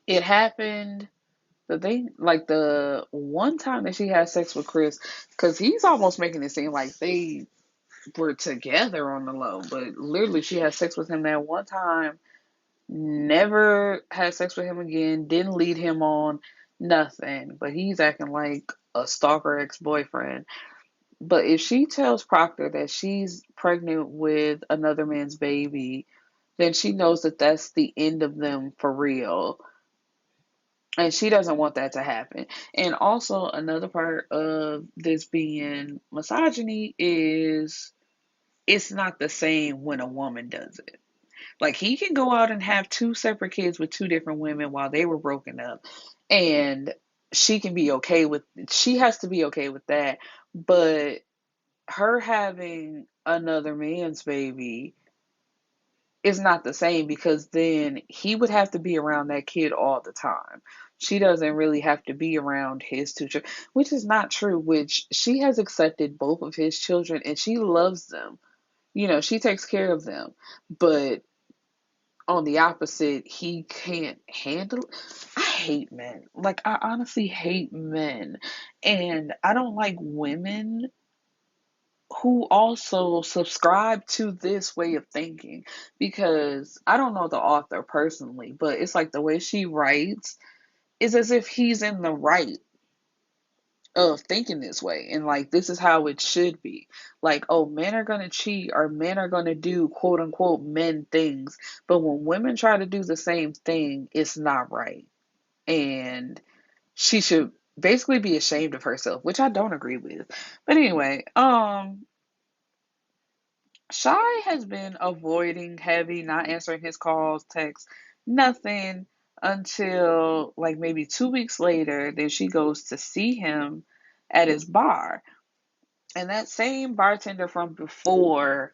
It happened The thing, like the one time that she had sex with Chris, because he's almost making it seem like they were together on the low, but literally she had sex with him that one time, never had sex with him again, didn't lead him on, nothing. But he's acting like a stalker ex-boyfriend. But if she tells Proctor that she's pregnant with another man's baby, then she knows that that's the end of them for real. And she doesn't want that to happen. And also, another part of this being misogyny is it's not the same when a woman does it. Like, he can go out and have two separate kids with two different women while they were broken up. And she can be okay with, she has to be okay with that. But her having another man's baby is not the same, because then he would have to be around that kid all the time. She doesn't really have to be around his two children, which is not true, which she has accepted both of his children and she loves them. She takes care of them. But on the opposite, he can't handle. I hate men. Like, I honestly hate men. And I don't like women who also subscribe to this way of thinking, because I don't know the author personally, but it's like the way she writes is as if he's in the right of thinking this way, and like this is how it should be. Like, oh, men are gonna cheat, or men are gonna do quote unquote men things, but when women try to do the same thing, it's not right. And she should basically be ashamed of herself, which I don't agree with. But anyway, Shai has been avoiding Heavy, not answering his calls, texts, nothing, until like maybe 2 weeks later. Then she goes to see him at his bar. And that same bartender from before,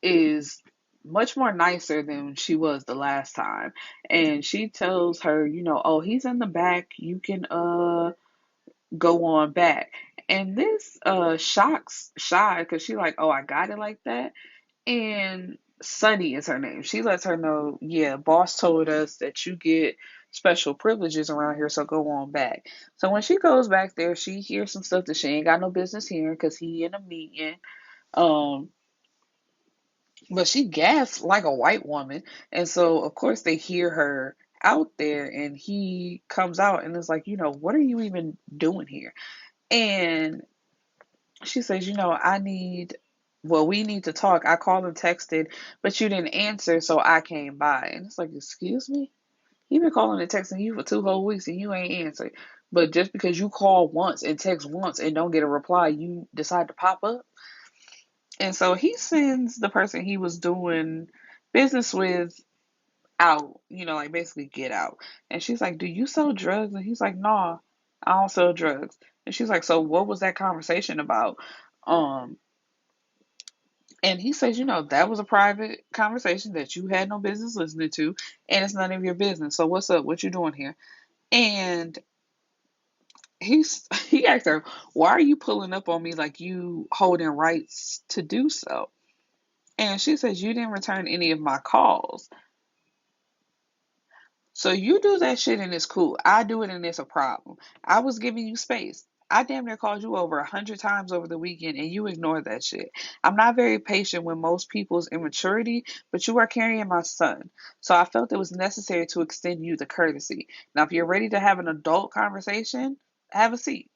is much more nicer than she was the last time. And she tells her, oh, he's in the back. You can go on back. And this shocks Shy, because she like, oh, I got it like that. And Sunny is her name. She lets her know, yeah, boss told us that you get special privileges around here, so go on back. So when she goes back there, she hears some stuff that she ain't got no business hearing, because he in a meeting. Um, but she gasps like a white woman. And so, of course, they hear her out there, and he comes out and is like, what are you even doing here? And she says, we need to talk. I called and texted, but you didn't answer, so I came by. And it's like, excuse me? He been calling and texting you for 2 whole weeks and you ain't answered. But just because you call once and text once and don't get a reply, you decide to pop up. And so he sends the person he was doing business with out, like basically get out. And she's like, do you sell drugs? And he's like, nah, I don't sell drugs. And she's like, so what was that conversation about? Um, And he says, that was a private conversation that you had no business listening to, and it's none of your business. So what's up? What you doing here? And he asked her, why are you pulling up on me like you holding rights to do so? And she says, you didn't return any of my calls. So you do that shit and it's cool. I do it and it's a problem. I was giving you space. I damn near called you over 100 times over the weekend and you ignored that shit. I'm not very patient with most people's immaturity, but you are carrying my son. So I felt it was necessary to extend you the courtesy. Now, if you're ready to have an adult conversation, have a seat.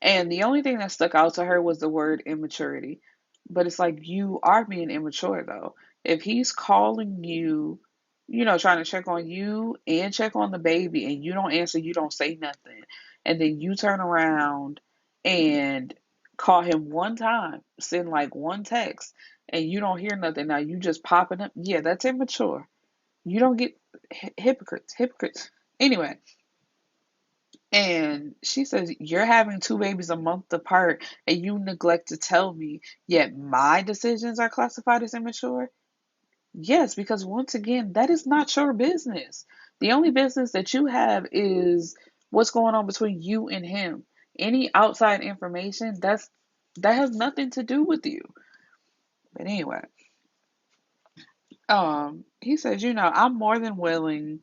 And the only thing that stuck out to her was the word immaturity. But it's like, you are being immature though. If he's calling you, trying to check on you and check on the baby, and you don't answer, you don't say nothing, and then you turn around and call him one time, send like one text, and you don't hear nothing, now you just popping up. Yeah, that's immature. You don't get hypocrites. Anyway, and she says, you're having two babies a month apart and you neglect to tell me, yet my decisions are classified as immature? Yes, because once again, that is not your business. The only business that you have is what's going on between you and him. Any outside information, that has nothing to do with you. But anyway, he says, I'm more than willing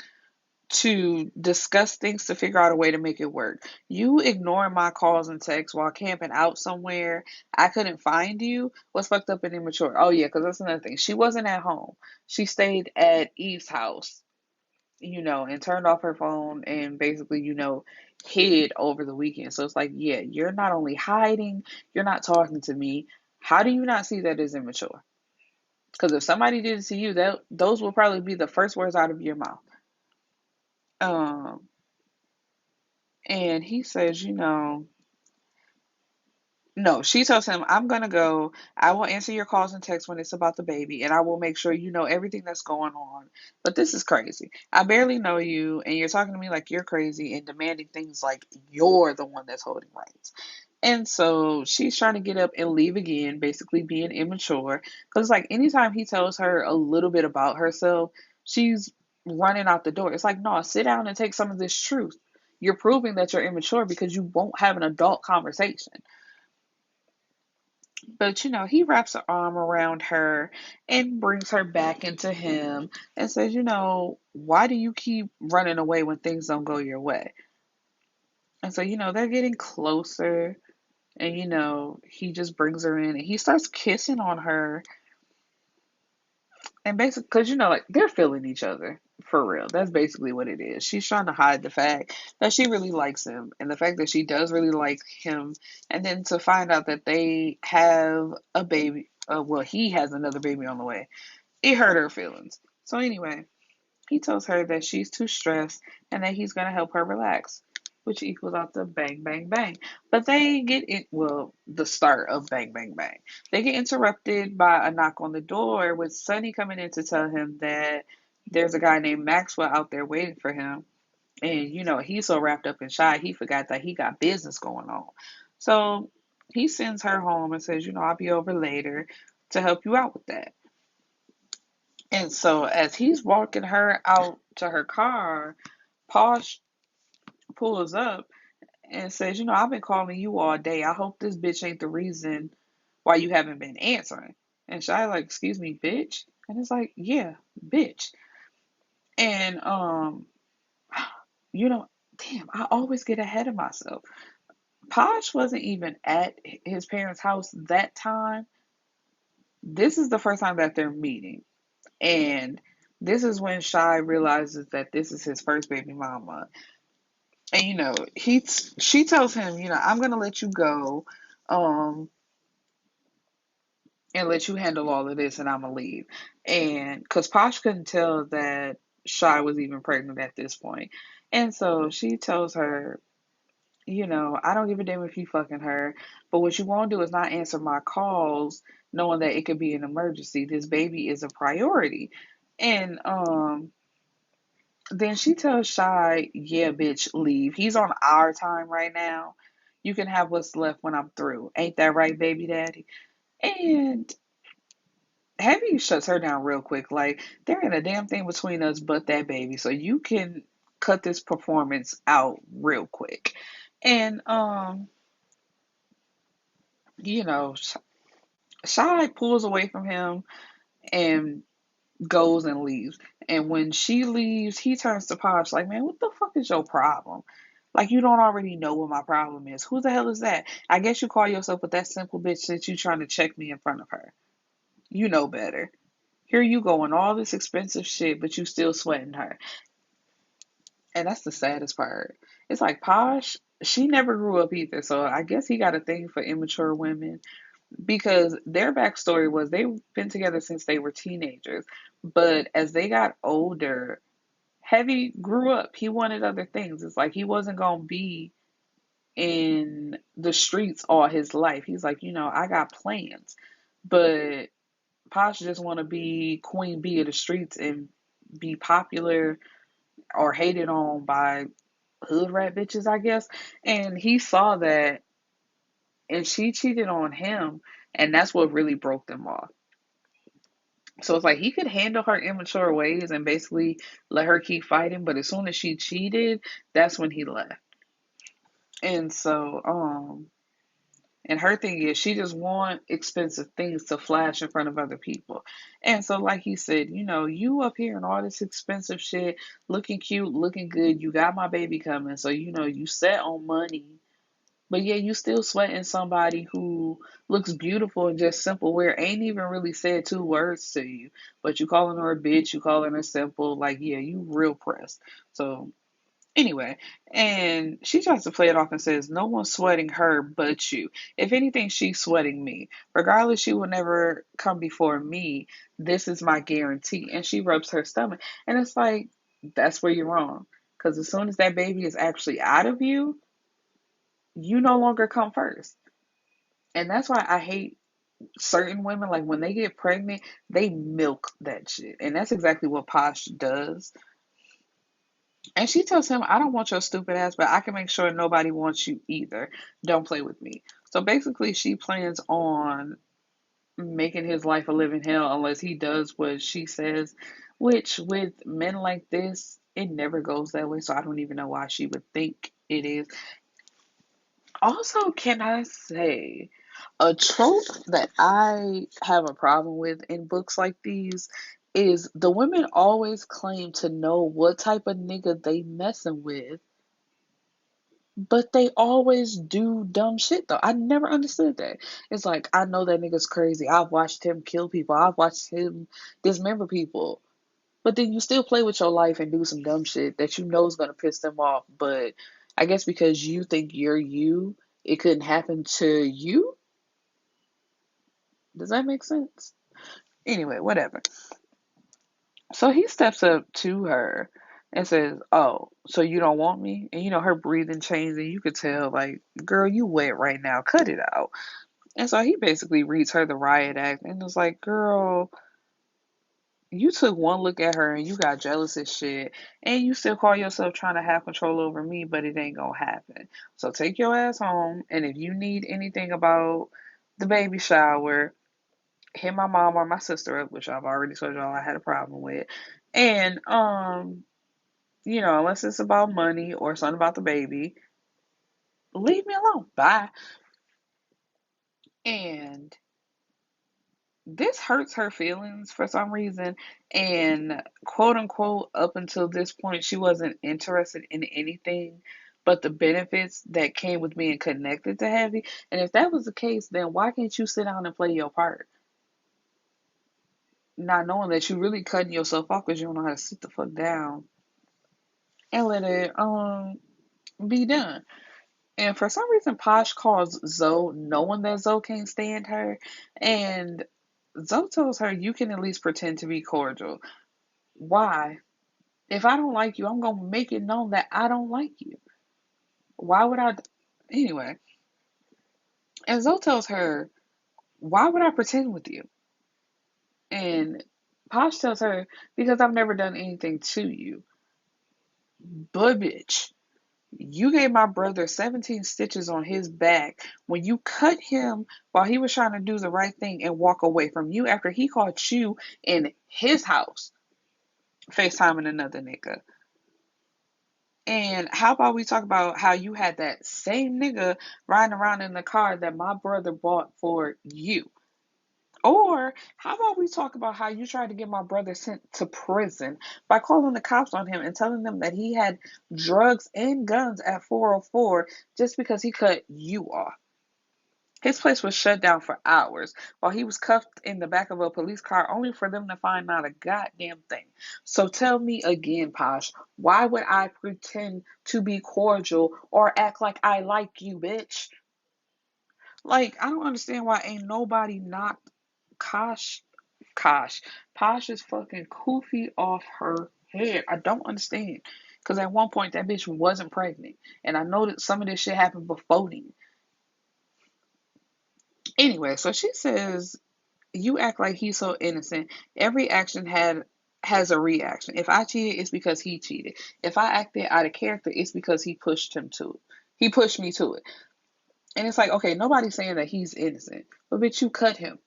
to discuss things to figure out a way to make it work. You ignoring my calls and texts while camping out somewhere I couldn't find you was fucked up and immature. Oh yeah, because that's another thing. She wasn't at home. She stayed at Eve's house, and turned off her phone and basically, hid over the weekend. So it's like, yeah, you're not only hiding, you're not talking to me. How do you not see that as immature? Because if somebody did it to you, those will probably be the first words out of your mouth. Um, and he says, no, she tells him, I'm gonna go. I will answer your calls and texts when it's about the baby, and I will make sure you know everything that's going on. But this is crazy. I barely know you, and you're talking to me like you're crazy and demanding things like you're the one that's holding rights. And so she's trying to get up and leave again, basically being immature. Because, like, anytime he tells her a little bit about herself, she's running out the door. It's like, no, sit down and take some of this truth. You're proving that you're immature because you won't have an adult conversation. But he wraps an arm around her and brings her back into him and says, why do you keep running away when things don't go your way? And so, they're getting closer and, he just brings her in and he starts kissing on her. And basically, because, like they're feeling each other for real. That's basically what it is. She's trying to hide the fact that she really likes him and the fact that she does really like him. And then to find out that they have a baby, well, he has another baby on the way. It hurt her feelings. So, anyway, he tells her that she's too stressed and that he's going to help her relax, which equals out to bang, bang, bang. But they get in, well, the start of bang, bang, bang. They get interrupted by a knock on the door with Sonny coming in to tell him that there's a guy named Maxwell out there waiting for him. And, he's so wrapped up in Shai, he forgot that he got business going on. So he sends her home and says, I'll be over later to help you out with that. And so as he's walking her out to her car, Posh pulls up and says, I've been calling you all day. I hope this bitch ain't the reason why you haven't been answering. And Shy like, excuse me, bitch? And it's like, yeah, bitch. And you know, damn, I always get ahead of myself. Posh wasn't even at his parents' house that time. This is the first time that they're meeting. And this is when Shy realizes that this is his first baby mama. And she tells him, I'm gonna let you go, um, and let you handle all of this, and I'm gonna leave. And because Posh couldn't tell that Shy was even pregnant at this point, and so she tells her, I don't give a damn if you fucking her, but what you won't do is not answer my calls, knowing that it could be an emergency. This baby is a priority, and then she tells Shy, yeah, bitch, leave. He's on our time right now. You can have what's left when I'm through. Ain't that right, baby daddy? And Heavy shuts her down real quick. Like, there ain't a damn thing between us but that baby. So you can cut this performance out real quick. And, you know, Shy pulls away from him and goes and leaves. And when she leaves, he turns to Pops like, man, what the fuck is your problem? Like, you don't already know what my problem is. Who the hell is that? I guess you call yourself with that simple bitch since you trying to check me in front of her. You know better. Here you go on all this expensive shit, but you still sweating her. And that's the saddest part. It's like Posh, she never grew up either. So I guess he got a thing for immature women because their backstory was they've been together since they were teenagers. But as they got older, Heavy grew up. He wanted other things. It's like he wasn't going to be in the streets all his life. He's like, I got plans. But Posh just want to be queen bee of the streets and be popular or hated on by hood rat bitches, I guess. And he saw that and she cheated on him, and that's what really broke them off. So it's like he could handle her immature ways and basically let her keep fighting, but as soon as she cheated, that's when he left. And so, And her thing is she just want expensive things to flash in front of other people. And so like he said, you up here and all this expensive shit, looking cute, looking good, you got my baby coming, so you set on money. But yeah, you still sweating somebody who looks beautiful and just simple wear, ain't even really said two words to you. But you calling her a bitch, you calling her simple, like yeah, you real pressed. So anyway, and she tries to play it off and says, no one's sweating her but you. If anything, she's sweating me. Regardless, she will never come before me. This is my guarantee. And she rubs her stomach. And it's like, that's where you're wrong. Because as soon as that baby is actually out of you, you no longer come first. And that's why I hate certain women. Like when they get pregnant, they milk that shit. And that's exactly what Posh does. And she tells him, I don't want your stupid ass, but I can make sure nobody wants you either. Don't play with me. So basically, she plans on making his life a living hell unless he does what she says, which with men like this, it never goes that way. So I don't even know why she would think it is. Also, can I say a trope that I have a problem with in books like these is the women always claim to know what type of nigga they messing with, but they always do dumb shit though. I never understood that. It's like I know that nigga's crazy. I've watched him kill people. I've watched him dismember people. But then you still play with your life and do some dumb shit that you know is gonna piss them off. But I guess because you think you're you, it couldn't happen to you. Does that make sense? Anyway, whatever. So he steps up to her and says, oh, so you don't want me? And her breathing changed, and you could tell, like, girl, you wet right now. Cut it out. And so he basically reads her the riot act and was like, girl, you took one look at her and you got jealous as shit, and you still call yourself trying to have control over me, but it ain't gonna happen. So take your ass home, and if you need anything about the baby shower, hit my mom or my sister up, which I've already told y'all I had a problem with. And unless it's about money or something about the baby, leave me alone. Bye. And this hurts her feelings for some reason. And quote unquote, up until this point, she wasn't interested in anything but the benefits that came with being connected to Heavy. And if that was the case, then why can't you sit down and play your part? Not knowing that you really cutting yourself off because you don't know how to sit the fuck down and let it be done. And for some reason, Posh calls Zoe, knowing that Zoe can't stand her. And Zoe tells her, you can at least pretend to be cordial. Why? If I don't like you, I'm going to make it known that I don't like you. Why would I? Anyway. And Zoe tells her, why would I pretend with you? And Posh tells her, because I've never done anything to you. But bitch, you gave my brother 17 stitches on his back when you cut him while he was trying to do the right thing and walk away from you after he caught you in his house FaceTiming another nigga. And how about we talk about how you had that same nigga riding around in the car that my brother bought for you? Or how about we talk about how you tried to get my brother sent to prison by calling the cops on him and telling them that he had drugs and guns at 404 just because he cut you off? His place was shut down for hours while he was cuffed in the back of a police car only for them to find not a goddamn thing. So tell me again, Posh, why would I pretend to be cordial or act like I like you, bitch? Like, I don't understand why ain't nobody knocked Kosh, Kosh, Posh's fucking koofy off her head. I don't understand. Because at one point, that bitch wasn't pregnant. And I know that some of this shit happened before then. Anyway, so she says, you act like he's so innocent. Every action has a reaction. If I cheated, it's because he cheated. If I acted out of character, it's because he pushed him to it. He pushed me to it. And it's like, okay, nobody's saying that he's innocent. But bitch, you cut him.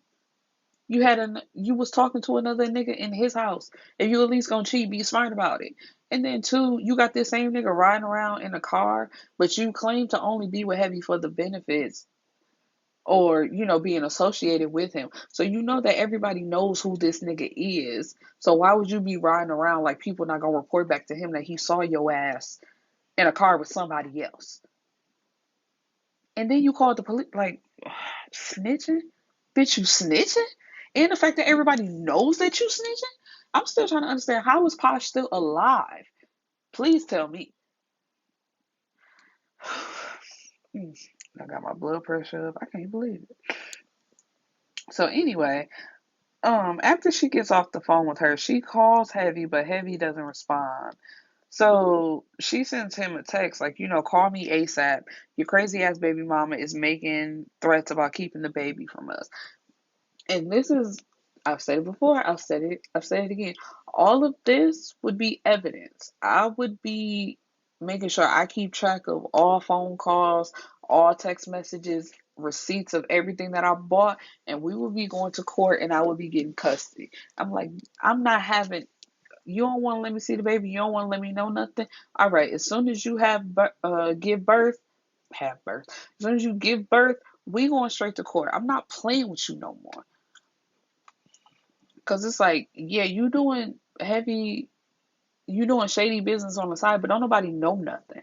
You was talking to another nigga in his house. If you at least gonna cheat, be smart about it. And then two, you got this same nigga riding around in a car, but you claim to only be with Heavy for the benefits. or, being associated with him. So you know that everybody knows who this nigga is. So why would you be riding around like people not gonna report back to him that he saw your ass in a car with somebody else? And then you called the police, like, snitching? Bitch, you snitching? And the fact that everybody knows that you snitching? I'm still trying to understand, how is Posh still alive? Please tell me. I got my blood pressure up. I can't believe it. So anyway, after she gets off the phone with her, she calls Heavy, but Heavy doesn't respond. So she sends him a text like, call me ASAP. Your crazy ass baby mama is making threats about keeping the baby from us. And this is, I've said it before, I've said it again. All of this would be evidence. I would be making sure I keep track of all phone calls, all text messages, receipts of everything that I bought, and we will be going to court and I will be getting custody. I'm like, I'm not having, you don't want to let me see the baby, you don't want to let me know nothing. All right, as soon as you give birth, as soon as you give birth, we going straight to court. I'm not playing with you no more. Cause it's like, yeah, you doing shady business on the side, but don't nobody know nothing.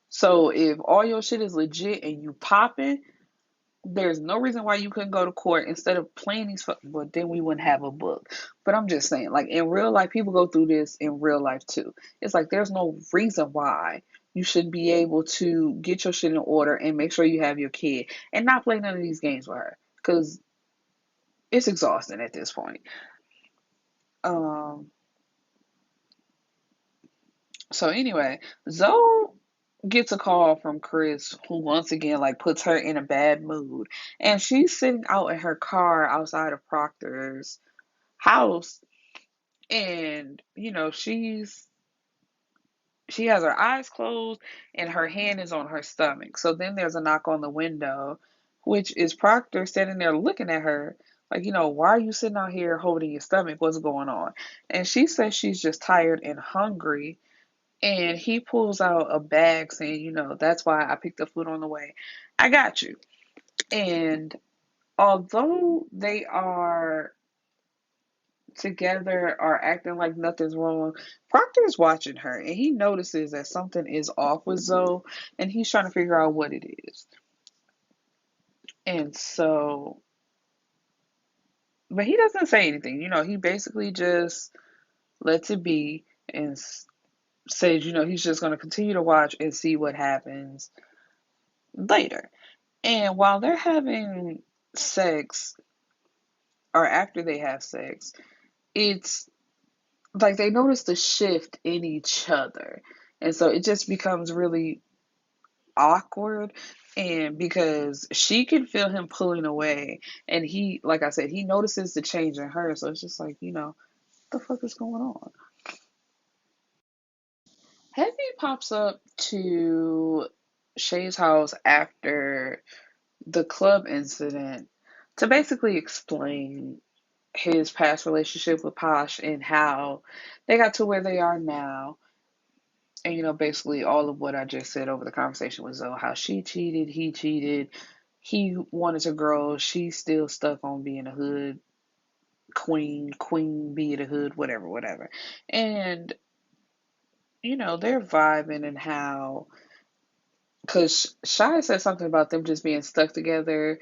So if all your shit is legit and you popping, there's no reason why you couldn't go to court instead of playing these. But then we wouldn't have a book. But I'm just saying, like in real life, people go through this in real life too. It's like there's no reason why you should be able to get your shit in order and make sure you have your kid and not play none of these games with her, because it's exhausting at this point. Um, So anyway, Zoe gets a call from Chris, who once again like puts her in a bad mood, and she's sitting out in her car outside of Proctor's house, and she has her eyes closed and her hand is on her stomach. So then there's a knock on the window, which is Proctor sitting there looking at her. Like, why are you sitting out here holding your stomach? What's going on? And she says she's just tired and hungry. And he pulls out a bag saying, that's why I picked up food on the way. I got you. And although they are together, are acting like nothing's wrong, Proctor's watching her and he notices that something is off with Zoe and he's trying to figure out what it is. And so, but he doesn't say anything. He basically just lets it be and says, he's just going to continue to watch and see what happens later. And while they're having sex, or after they have sex, it's like they notice the shift in each other. And so it just becomes really awkward. And because she can feel him pulling away, and he, like I said, he notices the change in her. So it's just like, what the fuck is going on? Heavy pops up to Shay's house after the club incident to basically explain his past relationship with Posh and how they got to where they are now. And, basically all of what I just said over the conversation with Zoe, how she cheated, he cheated, he wanted to grow, she's still stuck on being a hood queen bee of the hood, whatever. And, they're vibing and how, because Shai said something about them just being stuck together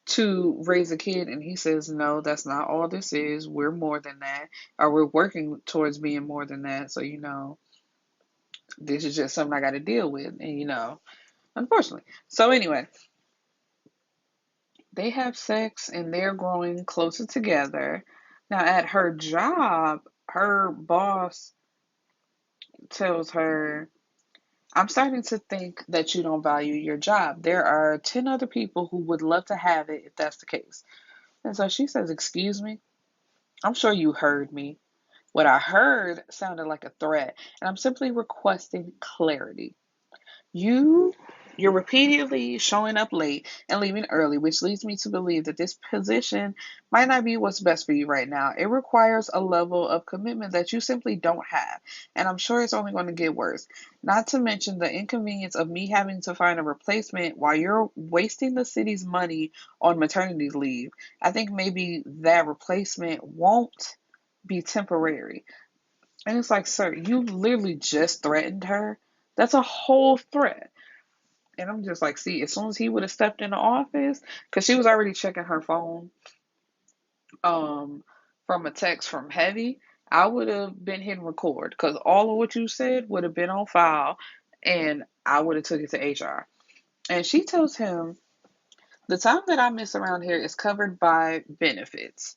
to raise a kid, and he says, no, that's not all this is. We're more than that, or we're working towards being more than that. So, this is just something I got to deal with, and, unfortunately. So, anyway, they have sex and they're growing closer together. Now, at her job, her boss tells her, I'm starting to think that you don't value your job. There are 10 other people who would love to have it if that's the case. And so she says, excuse me? I'm sure you heard me. What I heard sounded like a threat, and I'm simply requesting clarity. You You're repeatedly showing up late and leaving early, which leads me to believe that this position might not be what's best for you right now. It requires a level of commitment that you simply don't have, and I'm sure it's only going to get worse. Not to mention the inconvenience of me having to find a replacement while you're wasting the city's money on maternity leave. I think maybe that replacement won't be temporary. And it's like, sir, you literally just threatened her. That's a whole threat. And I'm just like, see, as soon as he would have stepped in the office, because she was already checking her phone um, from a text from Heavy, I would have been hitting record because all of what you said would have been on file, and I would have took it to HR. And she tells him, the time that I miss around here is covered by benefits.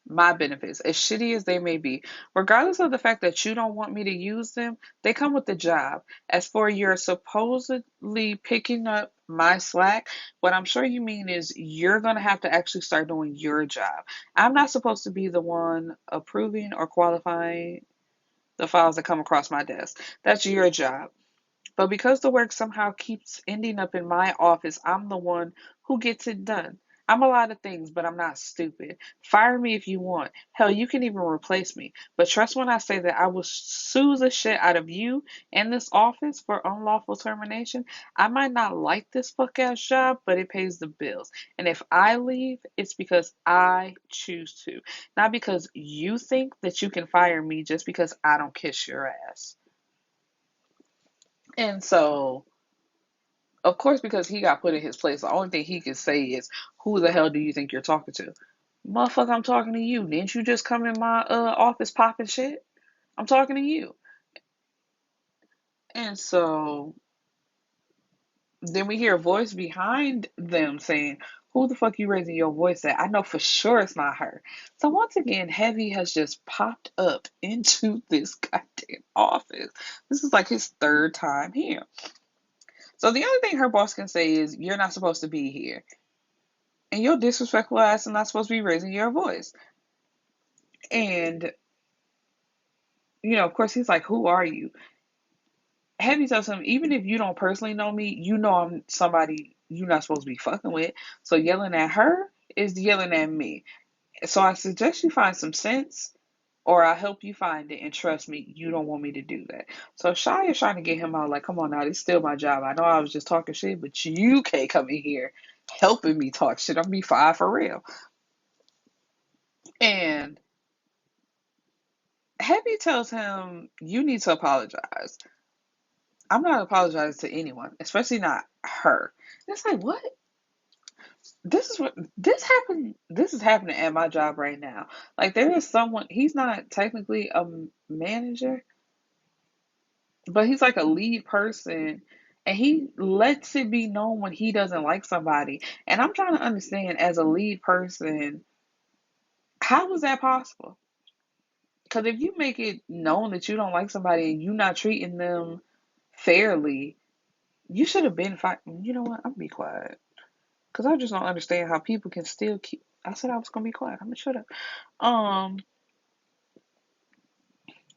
My benefits, as shitty as they may be, regardless of the fact that you don't want me to use them, they come with the job. As for your supposedly picking up my slack, what I'm sure you mean is you're going to have to actually start doing your job. I'm not supposed to be the one approving or qualifying the files that come across my desk. That's your job. But because the work somehow keeps ending up in my office, I'm the one who gets it done. I'm a lot of things, but I'm not stupid. Fire me if you want. Hell, you can even replace me. But trust when I say that I will sue the shit out of you and this office for unlawful termination. I might not like this fuck ass job, but it pays the bills. And if I leave, it's because I choose to. Not because you think that you can fire me just because I don't kiss your ass. And so of course, because he got put in his place, the only thing he can say is, "Who the hell do you think you're talking to?" Motherfucker, I'm talking to you. Didn't you just come in my office popping shit? I'm talking to you. And so then we hear a voice behind them saying, "Who the fuck you raising your voice at?" I know for sure it's not her. So once again, Heavy has just popped up into this goddamn office. This is like his third time here. So the only thing her boss can say is, "You're not supposed to be here." And your disrespectful ass is not supposed to be raising your voice. And, of course, he's like, "Who are you?" Heavy tells him, even if you don't personally know me, you know I'm somebody you're not supposed to be fucking with. So yelling at her is yelling at me. So I suggest you find some sense, or I'll help you find it. And trust me, you don't want me to do that. So Shai is trying to get him out, like, come on now, it's still my job. I know I was just talking shit, but you can't come in here helping me talk shit. I'm be fired for real. And Heavy tells him, "You need to apologize." I'm not apologizing to anyone, especially not her. And it's like, what? This happened. This is happening at my job right now. Like, there is someone. He's not technically a manager, but he's like a lead person, and he lets it be known when he doesn't like somebody. And I'm trying to understand, as a lead person, how is that possible? Because if you make it known that you don't like somebody and you're not treating them fairly, you should have been fine. You know what? I'm gonna be quiet because I just don't understand how people can still keep. I said I was gonna be quiet. I'm gonna shut up. Um,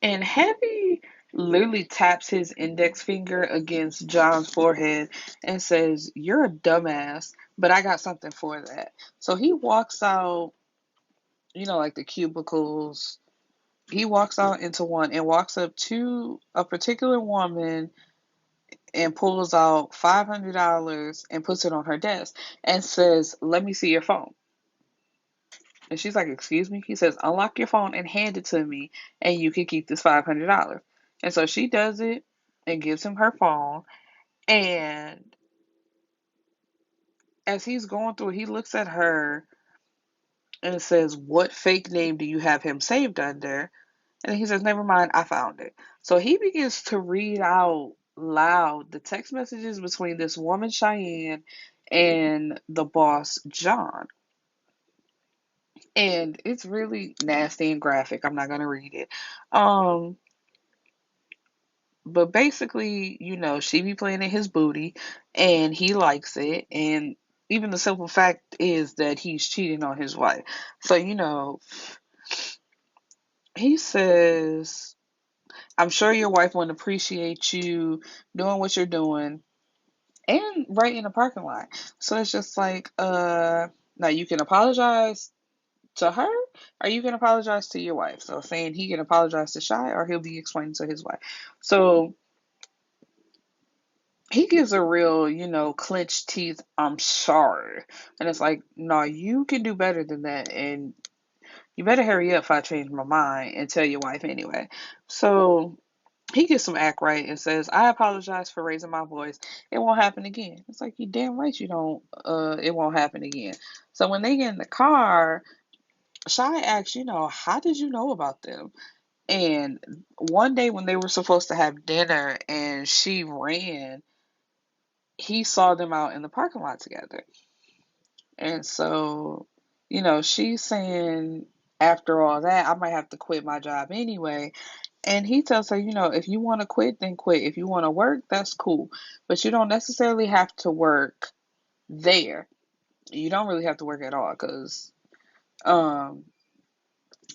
and Heavy literally taps his index finger against John's forehead and says, "You're a dumbass, but I got something for that." So he walks out. Like the cubicles. He walks out into one and walks up to a particular woman and pulls out $500 and puts it on her desk and says, "Let me see your phone." And she's like, "Excuse me?" He says, "Unlock your phone and hand it to me, and you can keep this $500." And so she does it and gives him her phone. And as he's going through it, he looks at her and says, "What fake name do you have him saved under?" And he says, "Never mind, I found it." So he begins to read out loud the text messages between this woman, Cheyenne, and the boss, John. And it's really nasty and graphic. I'm not going to read it. Um, but basically, she be playing in his booty and he likes it. And even the simple fact is that he's cheating on his wife. So, he says, "I'm sure your wife wouldn't appreciate you doing what you're doing and right in the parking lot. So it's just like, now you can apologize to her, or you can apologize to your wife. So saying he can apologize to Shai, or he'll be explaining to his wife. So he gives a real, clenched teeth, I'm sorry. And it's like, no, you can do better than that. And you better hurry up if I change my mind and tell your wife anyway. So he gets some act right and says, I apologize for raising my voice. It won't happen again. It's like, you damn right you don't, it won't happen again. So when they get in the car, Shy asks, how did you know about them? And one day when they were supposed to have dinner and she ran, he saw them out in the parking lot together. And so, she's saying, after all that, I might have to quit my job anyway. And he tells her, if you want to quit, then quit. If you want to work, that's cool. But you don't necessarily have to work there. You don't really have to work at all because um,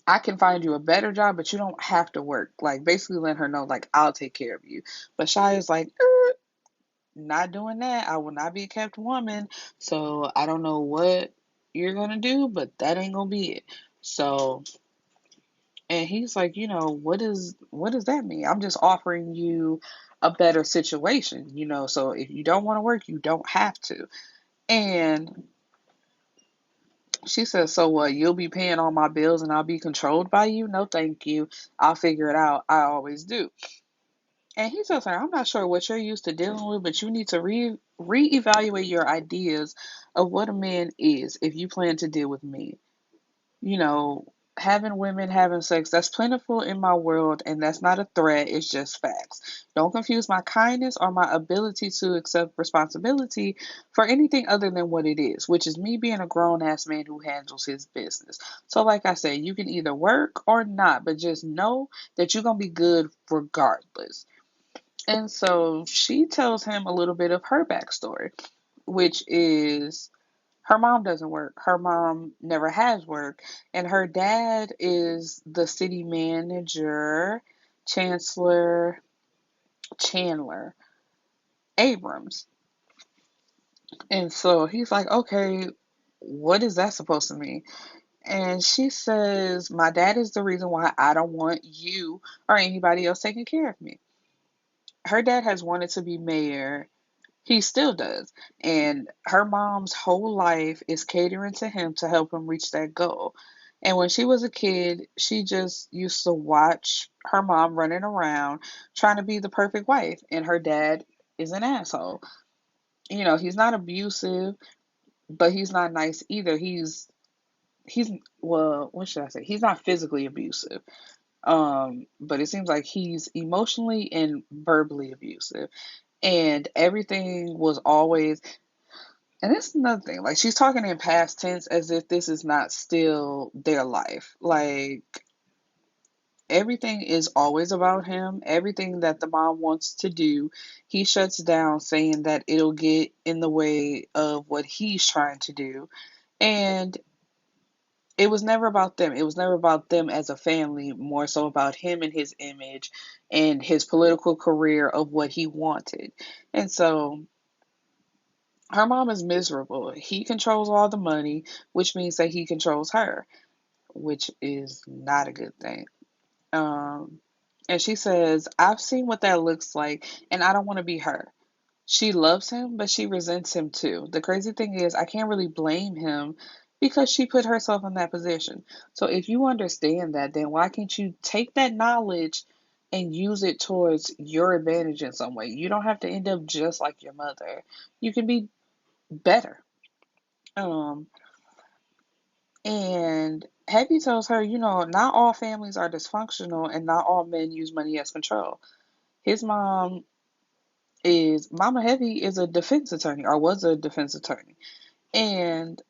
I can find you a better job, but you don't have to work. Like, basically letting her know, like, I'll take care of you. But Shai is like, not doing that. I will not be a kept woman. So I don't know what you're going to do, but that ain't going to be it. So, and he's like, what does that mean? I'm just offering you a better situation, so if you don't want to work, you don't have to. And she says, so what, you'll be paying all my bills and I'll be controlled by you? No, thank you. I'll figure it out. I always do. And he tells her, I'm not sure what you're used to dealing with, but you need to reevaluate your ideas of what a man is if you plan to deal with me. You know, having women having sex, that's plentiful in my world, and that's not a threat, it's just facts. Don't confuse my kindness or my ability to accept responsibility for anything other than what it is, which is me being a grown ass man who handles his business. So, like I said, you can either work or not, but just know that you're going to be good regardless. And so she tells him a little bit of her backstory, which is her mom doesn't work. Her mom never has work. And her dad is the city manager, Chancellor Chandler Abrams. And so he's like, okay, what is that supposed to mean? And she says, my dad is the reason why I don't want you or anybody else taking care of me. Her dad has wanted to be mayor. He still does. And her mom's whole life is catering to him to help him reach that goal. And when she was a kid, she just used to watch her mom running around trying to be the perfect wife. And her dad is an asshole. He's not abusive, but he's not nice either. He's well, what should I say? He's not physically abusive. But it seems like he's emotionally and verbally abusive. And everything was always, and that's another thing, like she's talking in past tense as if this is not still their life. Like everything is always about him. Everything that the mom wants to do, he shuts down saying that it'll get in the way of what he's trying to do. And it was never about them. It was never about them as a family, more so about him and his image and his political career of what he wanted. And so her mom is miserable. He controls all the money, which means that he controls her, which is not a good thing. Um, and she says, I've seen what that looks like, and I don't want to be her. She loves him, but she resents him too. The crazy thing is, I can't really blame him because she put herself in that position. So if you understand that, then why can't you take that knowledge and use it towards your advantage in some way? You don't have to end up just like your mother. You can be better. Um, and Heavy tells her, not all families are dysfunctional and not all men use money as control. His Mama Heavy is a defense attorney or was a defense attorney. And,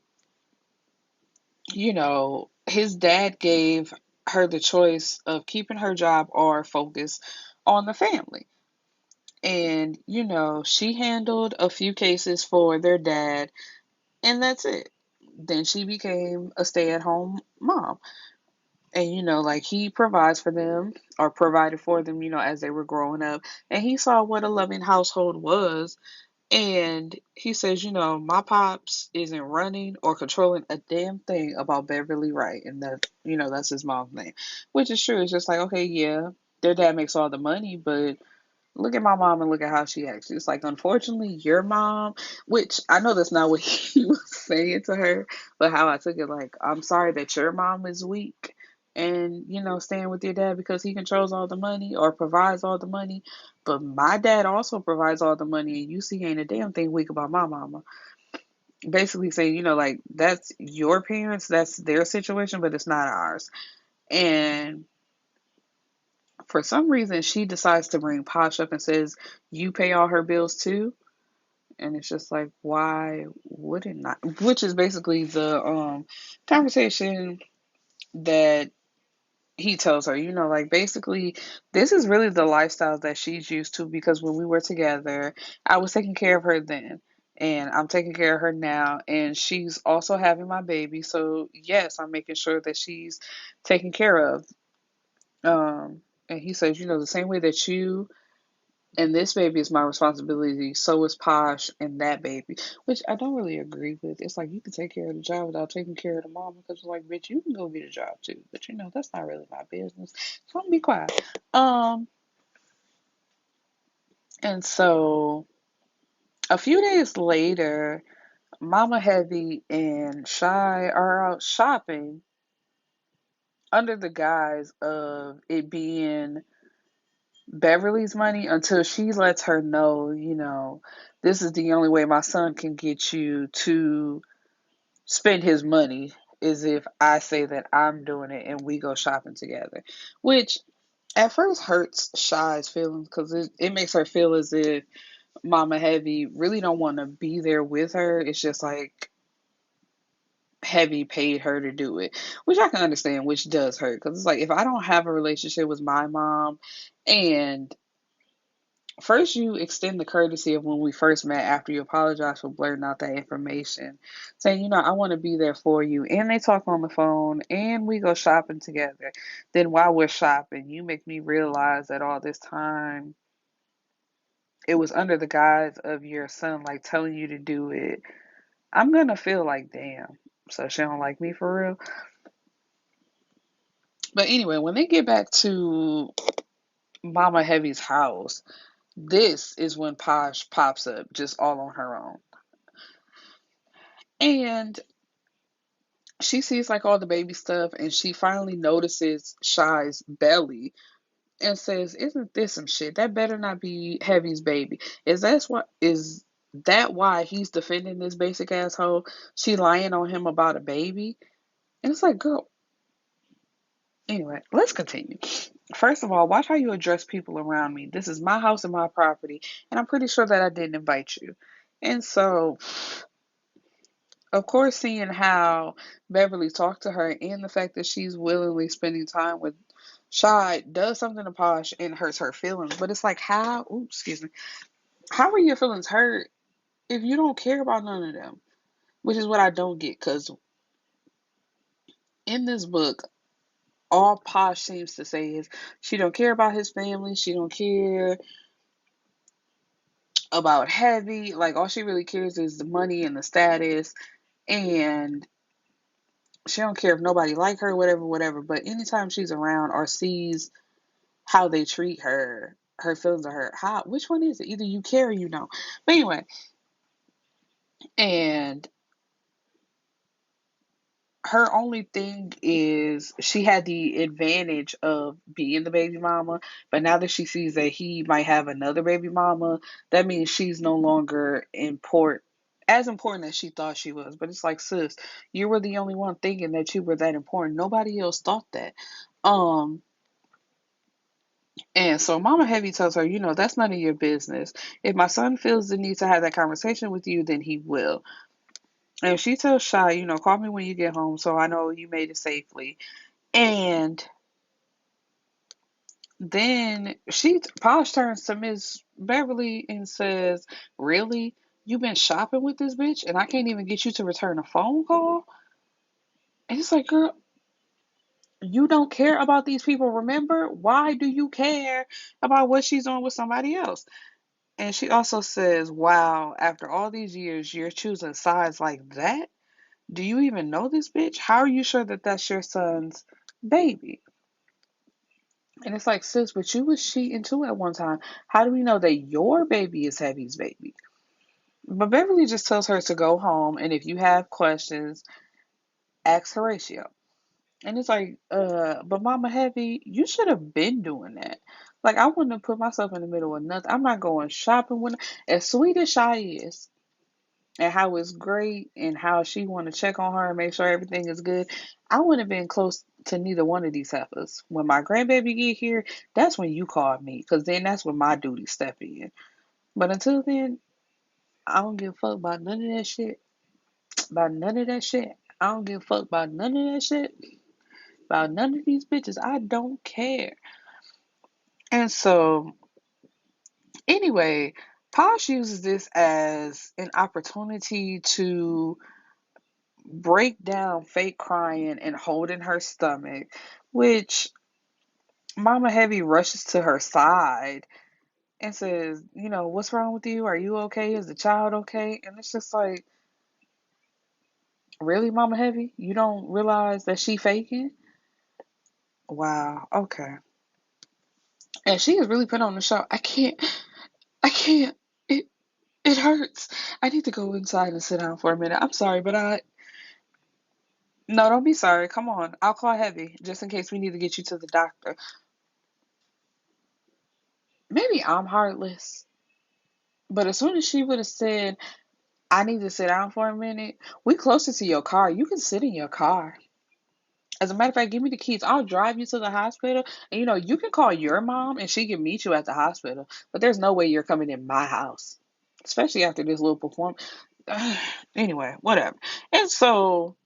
his dad gave her the choice of keeping her job or focus on the family. And, she handled a few cases for their dad, and that's it. Then she became a stay at home mom. And like he provides for them or provided for them, as they were growing up, and he saw what a loving household was. And he says, my pops isn't running or controlling a damn thing about Beverly Wright. And that's his mom's name, which is true. It's just like, okay, yeah, their dad makes all the money, but look at my mom and look at how she acts. It's like, unfortunately, your mom, which I know that's not what he was saying to her, but how I took it, like, I'm sorry that your mom is weak and, staying with your dad because he controls all the money or provides all the money. But my dad also provides all the money, and you see ain't a damn thing weak about my mama. Basically saying, like, that's your parents, that's their situation, but it's not ours. And for some reason, she decides to bring Posh up and says, you pay all her bills too. And it's just like, why wouldn't I? Which is basically the conversation that he tells her, like, basically, this is really the lifestyle that she's used to, because when we were together, I was taking care of her then. And I'm taking care of her now. And she's also having my baby. So, yes, I'm making sure that she's taken care of. And he says, the same way that you and this baby is my responsibility, so is Posh and that baby, which I don't really agree with. It's like, you can take care of the job without taking care of the mama, because it's like, bitch, you can go get a job too, but that's not really my business, so I'm gonna be quiet. Um, and so a few days later, Mama Heavy and Shy are out shopping under the guise of it being Beverly's money, until she lets her know, this is the only way my son can get you to spend his money, is if I say that I'm doing it and we go shopping together. Which at first hurts Shy's feelings, because it makes her feel as if Mama Heavy really don't want to be there with her. It's just like Heavy paid her to do it, which I can understand, which does hurt, because it's like, if I don't have a relationship with my mom, and first, you extend the courtesy of when we first met after you apologize for blurting out that information, saying, I want to be there for you. And they talk on the phone and we go shopping together. Then, while we're shopping, you make me realize that all this time it was under the guise of your son, like, telling you to do it. I'm going to feel like, damn. So she don't like me for real. But anyway, when they get back to Mama Heavy's house, this is when Posh pops up just all on her own. And she sees like all the baby stuff, and she finally notices Shy's belly and says, "Isn't this some shit? That better not be Heavy's baby. Is that why he's defending this basic asshole? She lying on him about a baby?" And it's like, girl. Anyway, let's continue. First of all, watch how you address people around me. This is my house and my property, and I'm pretty sure that I didn't invite you. And so, of course, seeing how Beverly talked to her and the fact that she's willingly spending time with Shy does something to Posh and hurts her feelings. But it's like, excuse me, how are your feelings hurt if you don't care about none of them? Which is what I don't get, because in this book, all Posh seems to say is she don't care about his family, she don't care about Heavy. Like, all she really cares is the money and the status, and she don't care if nobody like her, whatever, whatever. But anytime she's around or sees how they treat her, her feelings are hurt. Which one is it? Either you care or you don't. But anyway, and her only thing is she had the advantage of being the baby mama, but now that she sees that he might have another baby mama, that means she's no longer as important as she thought she was. But it's like, sis, you were the only one thinking that you were that important. Nobody else thought that. Um, And so Mama Heavy tells her, that's none of your business. If my son feels the need to have that conversation with you, then he will. And she tells Shy, call me when you get home so I know you made it safely. And then Posh turns to Miss Beverly and says, really? You been shopping with this bitch and I can't even get you to return a phone call? And it's like, girl, you don't care about these people, remember? Why do you care about what she's doing with somebody else? And she also says, wow, after all these years, you're choosing sides like that? Do you even know this bitch? How are you sure that that's your son's baby? And it's like, sis, but you was cheating too at one time. How do we know that your baby is Heavy's baby? But Beverly just tells her to go home, and if you have questions, ask Horatio. And it's like, but Mama Heavy, you should have been doing that. Like, I wouldn't have put myself in the middle of nothing. I'm not going shopping with, as sweet as Shy is, and how it's great, and how she want to check on her and make sure everything is good. I wouldn't have been close to neither one of these heifers. When my grandbaby get here, that's when you call me, because then that's when my duty step in. But until then, I don't give a fuck about none of that shit. About none of that shit. I don't give a fuck about none of that shit. About none of these bitches. I don't care. And so, anyway, Posh uses this as an opportunity to break down fake crying and holding her stomach, which Mama Heavy rushes to her side and says, what's wrong with you? Are you okay? Is the child okay? And it's just like, really, Mama Heavy? You don't realize that she faking? Wow, okay. And she is really put on the show. I can't. It it hurts. I need to go inside and sit down for a minute. I'm sorry, but no, don't be sorry. Come on. I'll call Heavy just in case we need to get you to the doctor. Maybe I'm heartless. But as soon as she would have said, I need to sit down for a minute, we closer to your car. You can sit in your car. As a matter of fact, give me the keys. I'll drive you to the hospital. And you can call your mom and she can meet you at the hospital. But there's no way you're coming in my house. Especially after this little performance. Anyway, whatever. And so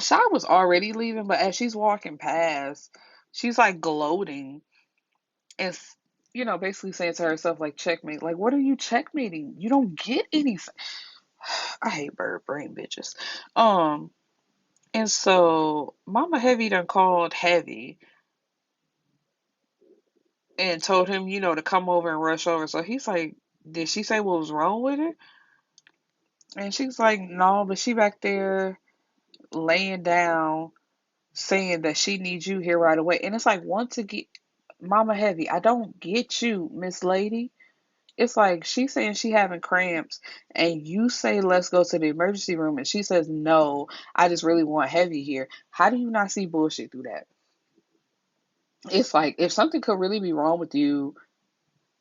Shy was already leaving, but as she's walking past, she's like gloating and basically saying to herself, like, checkmate. Like, what are you checkmating? You don't get anything. I hate bird brain bitches. Um, and so Mama Heavy done called Heavy and told him, to come over and rush over. So he's like, did she say what was wrong with her? And she's like, no, but she back there laying down saying that she needs you here right away. And it's like, once again, Mama Heavy, I don't get you, Miss Lady. It's like she's saying she having cramps, and you say let's go to the emergency room, and she says no, I just really want Heavy here. How do you not see bullshit through that? It's like if something could really be wrong with you,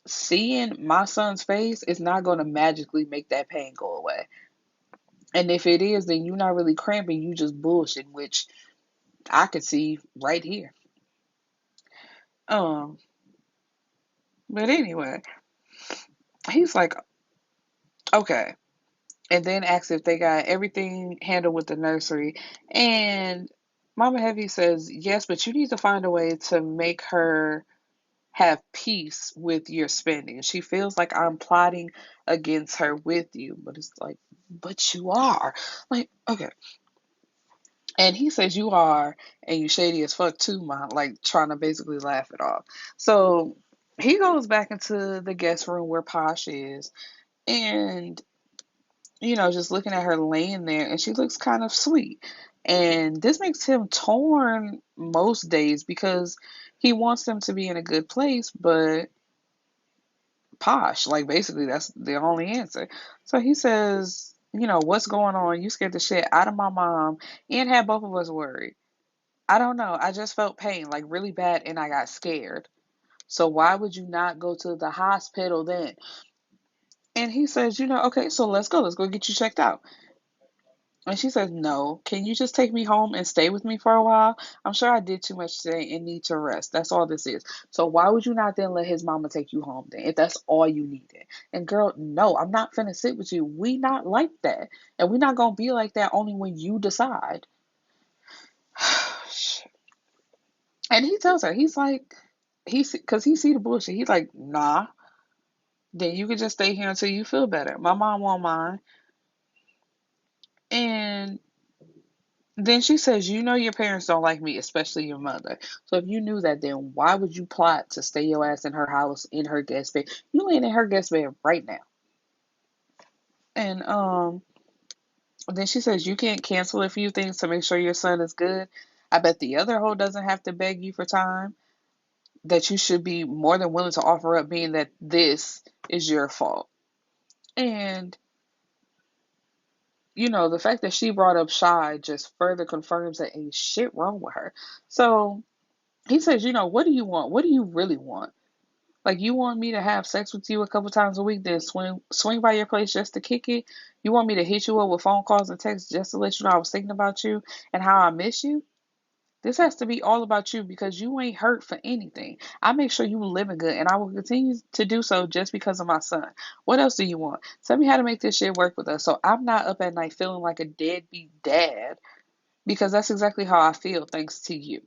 seeing my son's face is not going to magically make that pain go away. And if it is, then you're not really cramping, you just bullshit, which I could see right here. Um, but anyway, he's like, okay. And then asks if they got everything handled with the nursery. And Mama Heavy says, yes, but you need to find a way to make her have peace with your spending. She feels like I'm plotting against her with you. But it's like, but you are. Like, okay. And he says you are, and you shady as fuck too, Mom. Like, trying to basically laugh it off. So he goes back into the guest room where Posh is. And just looking at her laying there, and she looks kind of sweet. And this makes him torn most days because he wants them to be in a good place, but Posh, like, basically, that's the only answer. So he says, what's going on? You scared the shit out of my mom and had both of us worried. I don't know. I just felt pain, like really bad, and I got scared. So why would you not go to the hospital then? And he says, okay, so let's go. Let's go get you checked out. And she says, no, can you just take me home and stay with me for a while? I'm sure I did too much today and need to rest. That's all this is. So why would you not then let his mama take you home then, if that's all you needed? And girl, no, I'm not finna sit with you. We not like that. And we not gonna be like that only when you decide. And he tells her, he's like, because he see the bullshit. He's like, nah, then you can just stay here until you feel better. My mom won't mind. And Then she says, you know your parents don't like me, especially your mother. So if you knew that, then why would you plot to stay your ass in her house, in her guest bed? You laying in her guest bed right now. And then she says you can't cancel a few things to make sure your son is good. I bet the other hoe doesn't have to beg you for time that you should be more than willing to offer up, being that this is your fault. And the fact that she brought up Shai just further confirms that ain't shit wrong with her. So he says, what do you want? What do you really want? Like, you want me to have sex with you a couple times a week, then swing by your place just to kick it? You want me to hit you up with phone calls and texts just to let you know I was thinking about you and how I miss you? This has to be all about you because you ain't hurt for anything. I make sure you living good, and I will continue to do so just because of my son. What else do you want? Tell me how to make this shit work with us so I'm not up at night feeling like a deadbeat dad, because that's exactly how I feel thanks to you.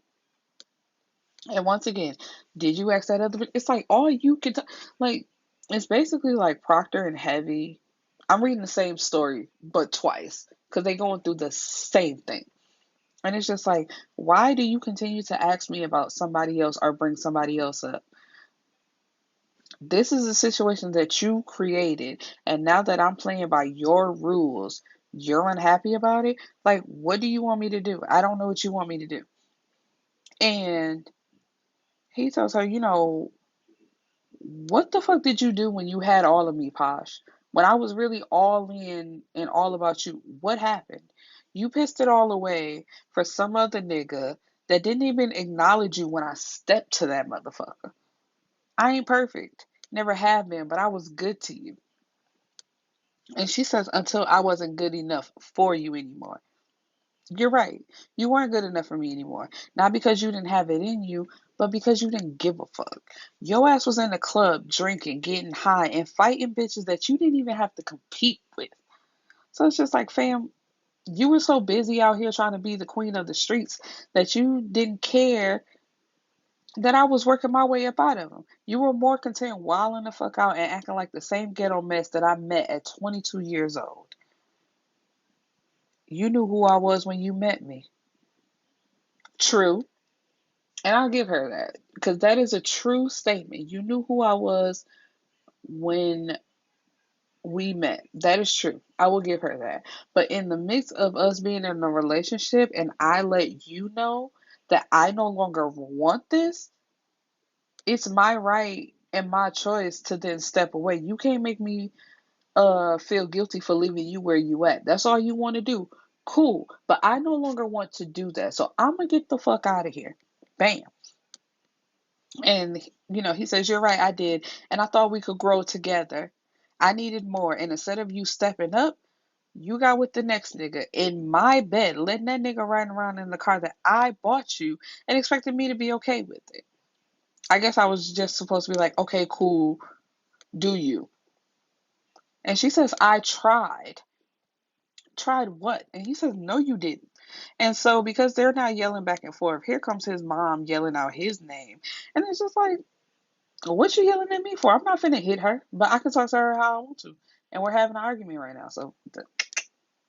And once again, did you ask that other? It's like all you can like. It's basically like Proctor and Heavy. I'm reading the same story but twice because they going through the same thing. And it's just like, why do you continue to ask me about somebody else or bring somebody else up? This is a situation that you created, and now that I'm playing by your rules, you're unhappy about it? Like, what do you want me to do? I don't know what you want me to do. And he tells her, what the fuck did you do when you had all of me, Posh? When I was really all in and all about you, what happened? You pissed it all away for some other nigga that didn't even acknowledge you when I stepped to that motherfucker. I ain't perfect. Never have been, but I was good to you. And she says, until I wasn't good enough for you anymore. You're right. You weren't good enough for me anymore. Not because you didn't have it in you, but because you didn't give a fuck. Your ass was in the club drinking, getting high, and fighting bitches that you didn't even have to compete with. So it's just like, fam, you were so busy out here trying to be the queen of the streets that you didn't care that I was working my way up out of them. You were more content wilding the fuck out and acting like the same ghetto mess that I met at 22 years old. You knew who I was when you met me. True. And I'll give her that because that is a true statement. You knew who I was when we met. That is true. I will give her that. But in the midst of us being in a relationship and I let you know that I no longer want this, it's my right and my choice to then step away. You can't make me feel guilty for leaving you where you at. That's all you want to do. Cool. But I no longer want to do that. So I'm gonna get the fuck out of here. Bam. And he says, you're right, I did. And I thought we could grow together. I needed more. And instead of you stepping up, you got with the next nigga in my bed, letting that nigga ride around in the car that I bought you and expecting me to be okay with it. I guess I was just supposed to be like, okay, cool, do you? And she says, I tried. Tried what? And he says, no, you didn't. And so because they're not yelling back and forth, here comes his mom yelling out his name. And it's just like, what you yelling at me for? I'm not finna hit her, but I can talk to her how I want to. And we're having an argument right now, so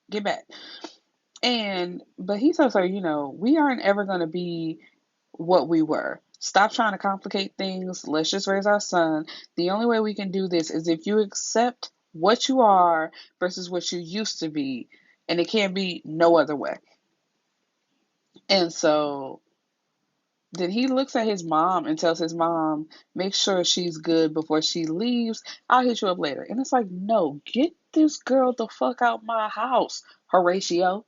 get back. But he tells her, we aren't ever gonna be what we were. Stop trying to complicate things. Let's just raise our son. The only way we can do this is if you accept what you are versus what you used to be, and it can't be no other way. And so then he looks at his mom and tells his mom, make sure she's good before she leaves. I'll hit you up later. And it's like, no, get this girl the fuck out my house, Horatio.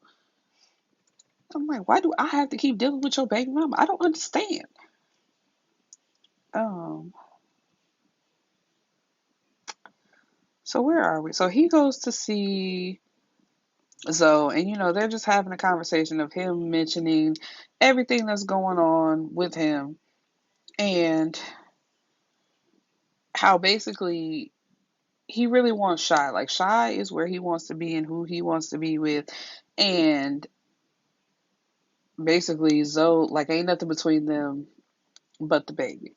I'm like, why do I have to keep dealing with your baby mama? I don't understand. Um, so where are we? So he goes to see Zoe, and they're just having a conversation of him mentioning everything that's going on with him and how basically he really wants Shai. Like, Shai is where he wants to be and who he wants to be with. And basically, Zoe, like, ain't nothing between them but the baby.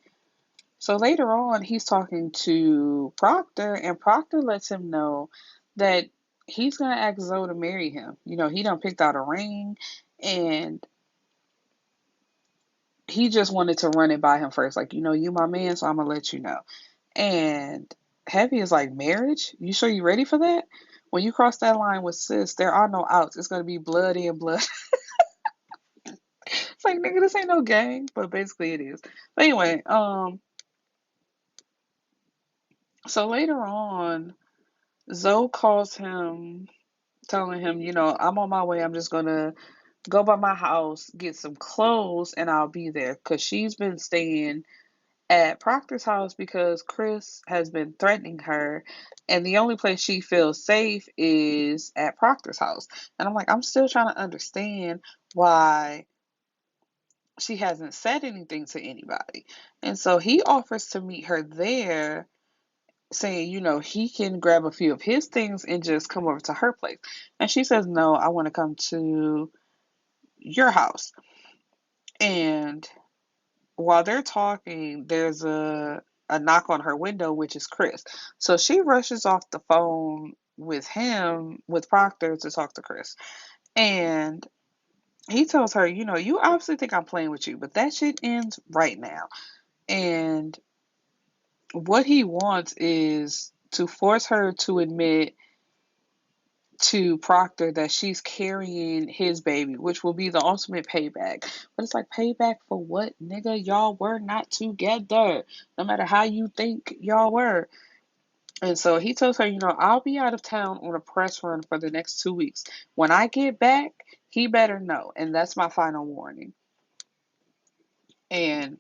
So later on, he's talking to Proctor, and Proctor lets him know that he's going to ask Zoe to marry him. He done picked out a ring, And he just wanted to run it by him first. Like, you my man, so I'm going to let you know. And Heavy is like, marriage? You sure you ready for that? When you cross that line with sis, there are no outs. It's going to be blood in, blood. It's like, nigga, this ain't no game. But basically it is. But anyway, so later on, Zoe calls him, telling him, I'm on my way. I'm just going to go by my house, get some clothes, and I'll be there. Because she's been staying at Proctor's house because Chris has been threatening her, and the only place she feels safe is at Proctor's house. And I'm like, I'm still trying to understand why she hasn't said anything to anybody. And so he offers to meet her there, saying, he can grab a few of his things and just come over to her place. And she says, no, I want to come to your house. And while they're talking, there's a knock on her window, which is Chris. So she rushes off the phone with him, with Proctor, to talk to Chris. And he tells her, you obviously think I'm playing with you, but that shit ends right now. And what he wants is to force her to admit to Proctor that she's carrying his baby, which will be the ultimate payback. But it's like, payback for what, nigga? Y'all were not together, no matter how you think y'all were. And so he tells her, I'll be out of town on a press run for the next 2 weeks. When I get back, he better know. And that's my final warning. And,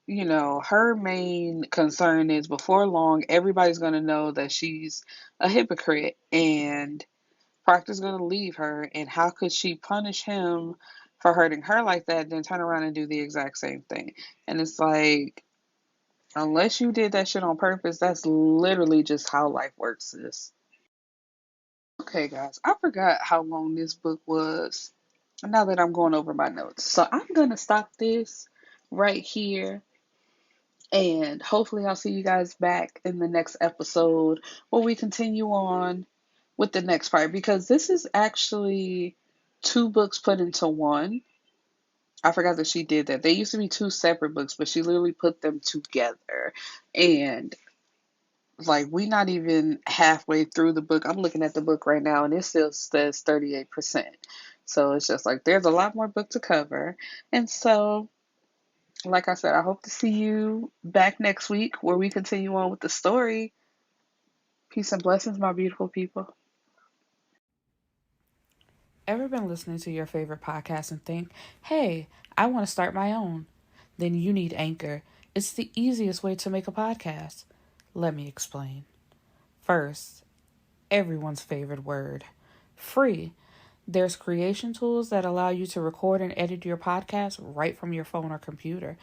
her main concern is before long, everybody's going to know that she's a hypocrite. And Proctor's going to leave her, and how could she punish him for hurting her like that, then turn around and do the exact same thing? And it's like, unless you did that shit on purpose, that's literally just how life works, sis. Okay, guys, I forgot how long this book was now that I'm going over my notes. So I'm going to stop this right here, and hopefully I'll see you guys back in the next episode where we continue on with the next part, because this is actually two books put into one. I forgot that she did that. They used to be two separate books, but she literally put them together. And like, we not even halfway through the book. I'm looking at the book right now and it still says 38%. So it's just like there's a lot more book to cover. And so, like I said, I hope to see you back next week where we continue on with the story. Peace and blessings, my beautiful people. Ever been listening to your favorite podcast and think, hey, I want to start my own? Then you need Anchor. It's the easiest way to make a podcast. Let me explain. First, everyone's favorite word, free. There's creation tools that allow you to record and edit your podcast right from your phone or computer.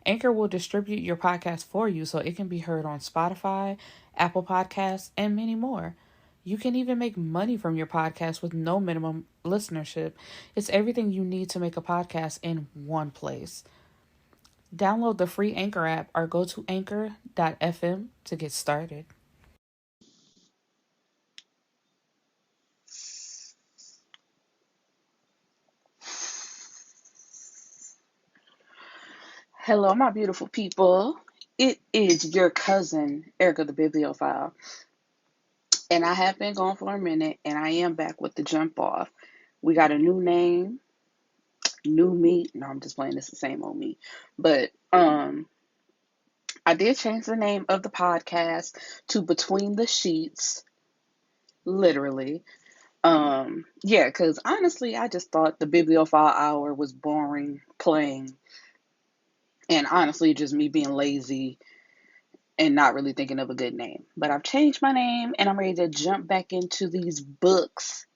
Anchor will distribute your podcast for you so it can be heard on Spotify, Apple Podcasts, and many more. You can even make money from your podcast with no minimum listenership. It's everything you need to make a podcast in one place. Download the free Anchor app or go to anchor.fm to get started. Hello, my beautiful people. It is your cousin, Erica the Bibliophile. And I have been gone for a minute, and I am back with the jump off. We got a new name, new me. No, I'm just playing. It's the same old me. But I did change the name of the podcast to Between the Sheets, literally. Yeah, because honestly, I just thought the Bibliophile Hour was boring, plain, and honestly, just me being lazy and not really thinking of a good name. But I've changed my name and I'm ready to jump back into these books.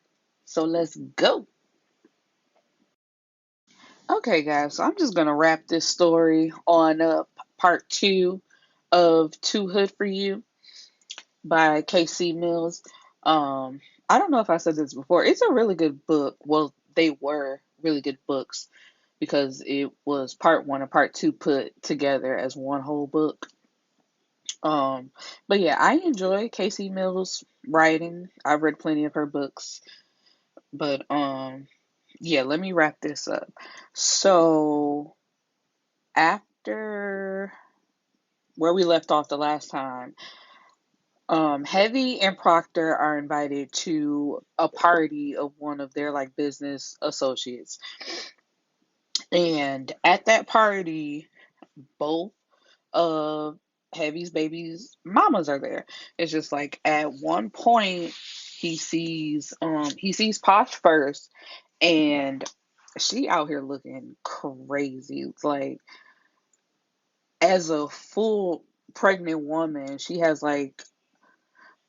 So let's go. Okay, guys, so I'm just going to wrap this story on up part two of Too Hood for You by K.C. Mills. I don't know if I said this before. It's a really good book. Well, they were really good books because it was part one and part two put together as one whole book. Um, but yeah, I enjoy Casey Mills' writing. I've read plenty of her books, but yeah, let me wrap this up. So after where we left off the last time, Heavy and Proctor are invited to a party of one of their like business associates. And at that party, both of Heavy's baby's mamas are there. It's just like at one point he sees Posh first, and she out here looking crazy. It's like as a full pregnant woman, she has like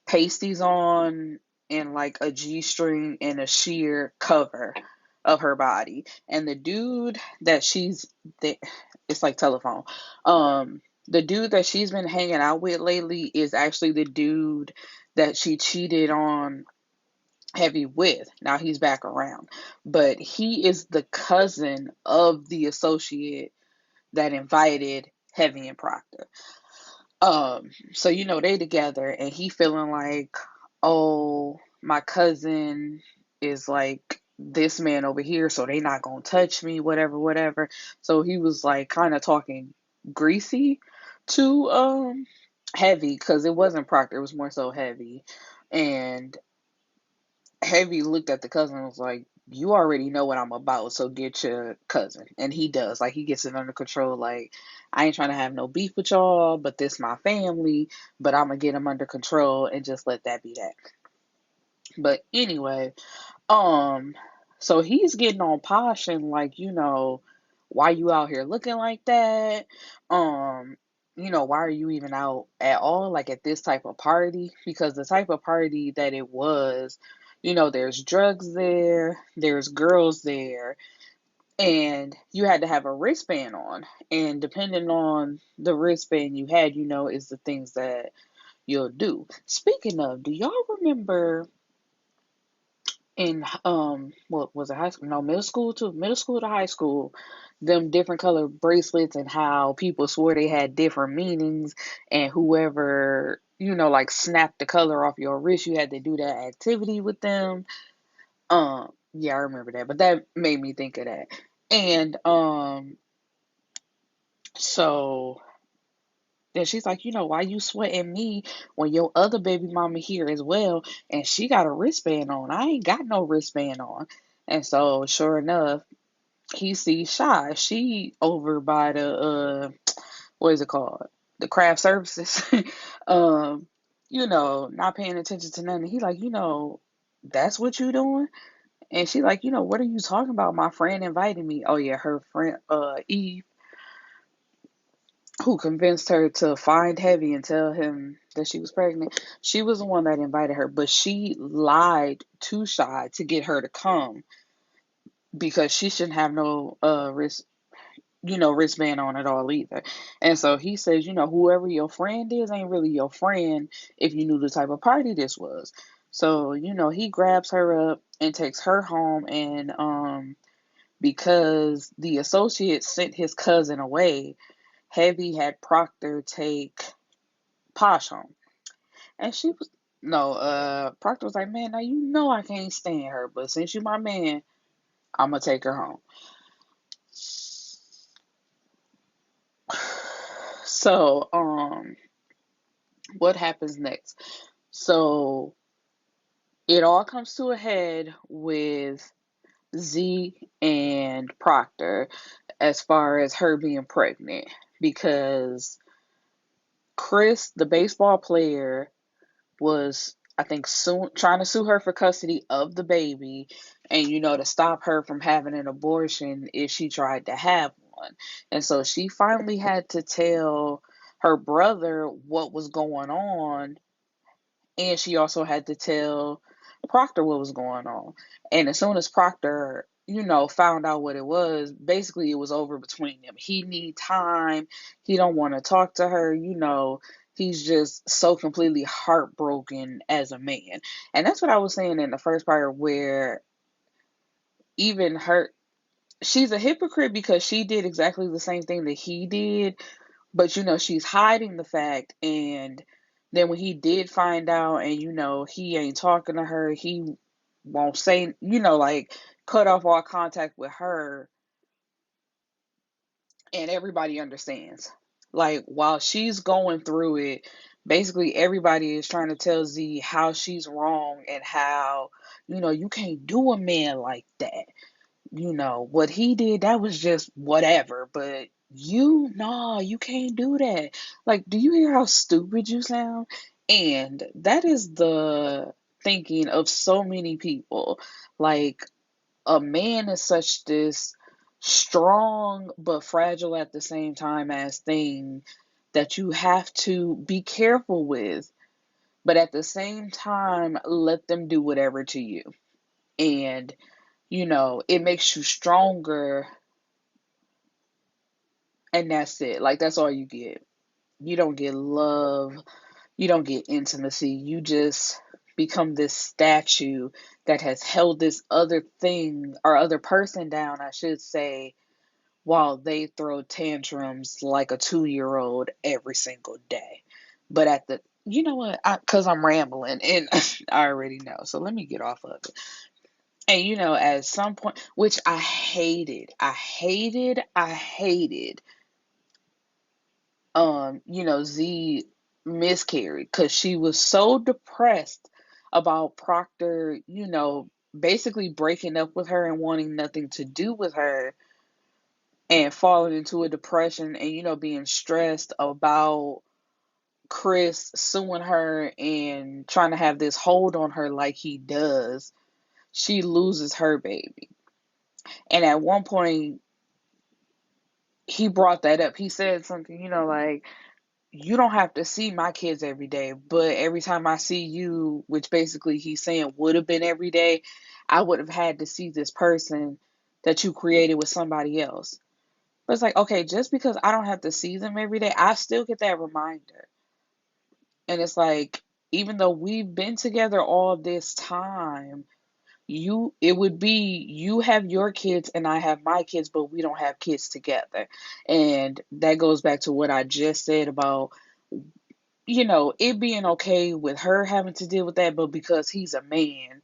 pasties on and like a G string and a sheer cover of her body. And the dude that it's like telephone. The dude that she's been hanging out with lately is actually the dude that she cheated on Heavy with. Now he's back around. But he is the cousin of the associate that invited Heavy and Proctor. So they together and he feeling like, oh, my cousin is like this man over here, so they not gonna touch me, whatever, whatever. So he was like kind of talking greasy to Heavy because it wasn't Proctor, it was more so Heavy. And Heavy looked at the cousin and was like, you already know what I'm about, so get your cousin. And he does. Like, he gets it under control. Like, I ain't trying to have no beef with y'all, but this my family, but I'm going to get him under control and just let that be that. But anyway, um, so he's getting on Posh and like, why you out here looking like that? Um, why are you even out at all, like at this type of party? Because the type of party that it was, there's drugs there, there's girls there, and you had to have a wristband on. And depending on the wristband you had, is the things that you'll do. Speaking of, do y'all remember in what was it, high school, no, middle school to high school, them different color bracelets and how people swore they had different meanings, and whoever like snapped the color off your wrist, you had to do that activity with them. Yeah, I remember that, but that made me think of that. And so then she's like, why you sweating me when your other baby mama here as well, and she got a wristband on? I ain't got no wristband on. And so sure enough, he sees Shy. She over by the what is it called? The craft services. um, not paying attention to nothing. He like, that's what you doing? And she like, what are you talking about? My friend invited me. Oh yeah, her friend Eve, who convinced her to find Heavy and tell him that she was pregnant. She was the one that invited her, but she lied to Shy to get her to come because she shouldn't have no wristband on at all either. And so he says, whoever your friend is ain't really your friend if you knew the type of party this was. So, he grabs her up and takes her home, and because the associate sent his cousin away, Heavy had Proctor take Posh home. And she was no, Proctor was like, man, now I can't stand her, but since you my man, I'm gonna take her home. So, what happens next? So it all comes to a head with Z and Proctor as far as her being pregnant, because Chris, the baseball player, was, I think, trying to sue her for custody of the baby, and to stop her from having an abortion if she tried to have one. And so she finally had to tell her brother what was going on, and she also had to tell Proctor what was going on. And as soon as Proctor, found out what it was, basically it was over between them. He need time. He don't want to talk to her. He's just so completely heartbroken as a man. And that's what I was saying in the first part, where even her, she's a hypocrite because she did exactly the same thing that he did, but she's hiding the fact. And then when he did find out, and he ain't talking to her, he won't say, like, cut off all contact with her, and everybody understands. Like, while she's going through it, basically everybody is trying to tell Z how she's wrong and how, you can't do a man like that. What he did, that was just whatever, but nah, you can't do that. Like, do you hear how stupid you sound? And that is the thinking of so many people. Like, a man is such this strong but fragile at the same time as thing that you have to be careful with, but at the same time, let them do whatever to you. And, it makes you stronger, and that's it. Like, that's all you get. You don't get love, you don't get intimacy. You just become this statue that has held this other thing or other person down, I should say, while they throw tantrums like a 2-year-old every single day. But you know what? Because I'm rambling and I already know. So let me get off of it. And at some point, which I hated, Z miscarried because she was so depressed about Proctor, basically breaking up with her and wanting nothing to do with her and falling into a depression and being stressed about Chris suing her and trying to have this hold on her like he does. She loses her baby. And at one point he brought that up. He said something, like, you don't have to see my kids every day, but every time I see you, which basically he's saying would have been every day, I would have had to see this person that you created with somebody else. But it's like, okay, just because I don't have to see them every day, I still get that reminder. And it's like, even though we've been together all this time, it would be you have your kids and I have my kids, but we don't have kids together. And that goes back to what I just said about, it being okay with her having to deal with that, but because he's a man,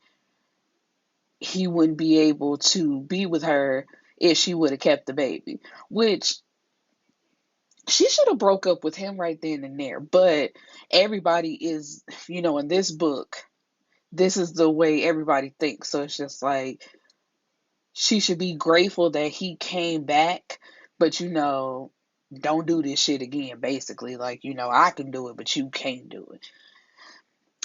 he wouldn't be able to be with her if she would have kept the baby, which she should have broke up with him right then and there. But everybody is, in this book, this is the way everybody thinks. So it's just like, she should be grateful that he came back, but don't do this shit again, basically. Like, I can do it, but you can't do it.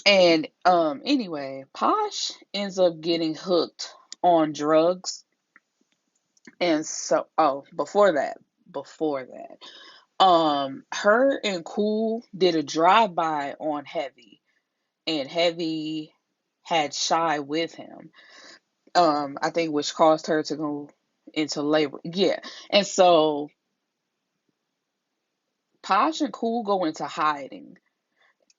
And anyway, Posh ends up getting hooked on drugs. And so, before that, her and Cool did a drive-by on Heavy, and Heavy had Shai with him. I think which caused her to go into labor. Yeah. And so Posh and Cool go into hiding.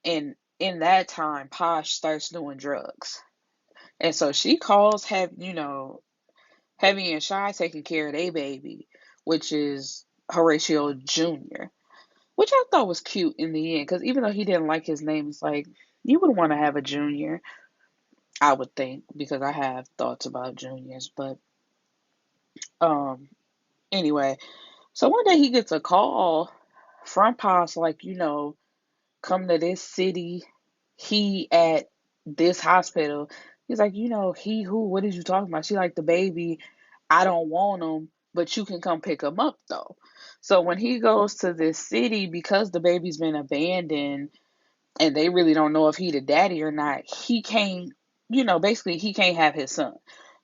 And in that time, Posh starts doing drugs. And so she calls Heavy and Shai taking care of their baby, which is Horatio Jr., which I thought was cute in the end, because even though he didn't like his name, it's like, you would want to have a junior, I would think, because I have thoughts about juniors. But um, anyway, so one day he gets a call from Pops, like, come to this city, he at this hospital. He's like, he who, what is you talking about? She like, the baby, I don't want him, but you can come pick him up though. So when he goes to this city, because the baby's been abandoned and they really don't know if he the daddy or not, he can't, basically he can't have his son.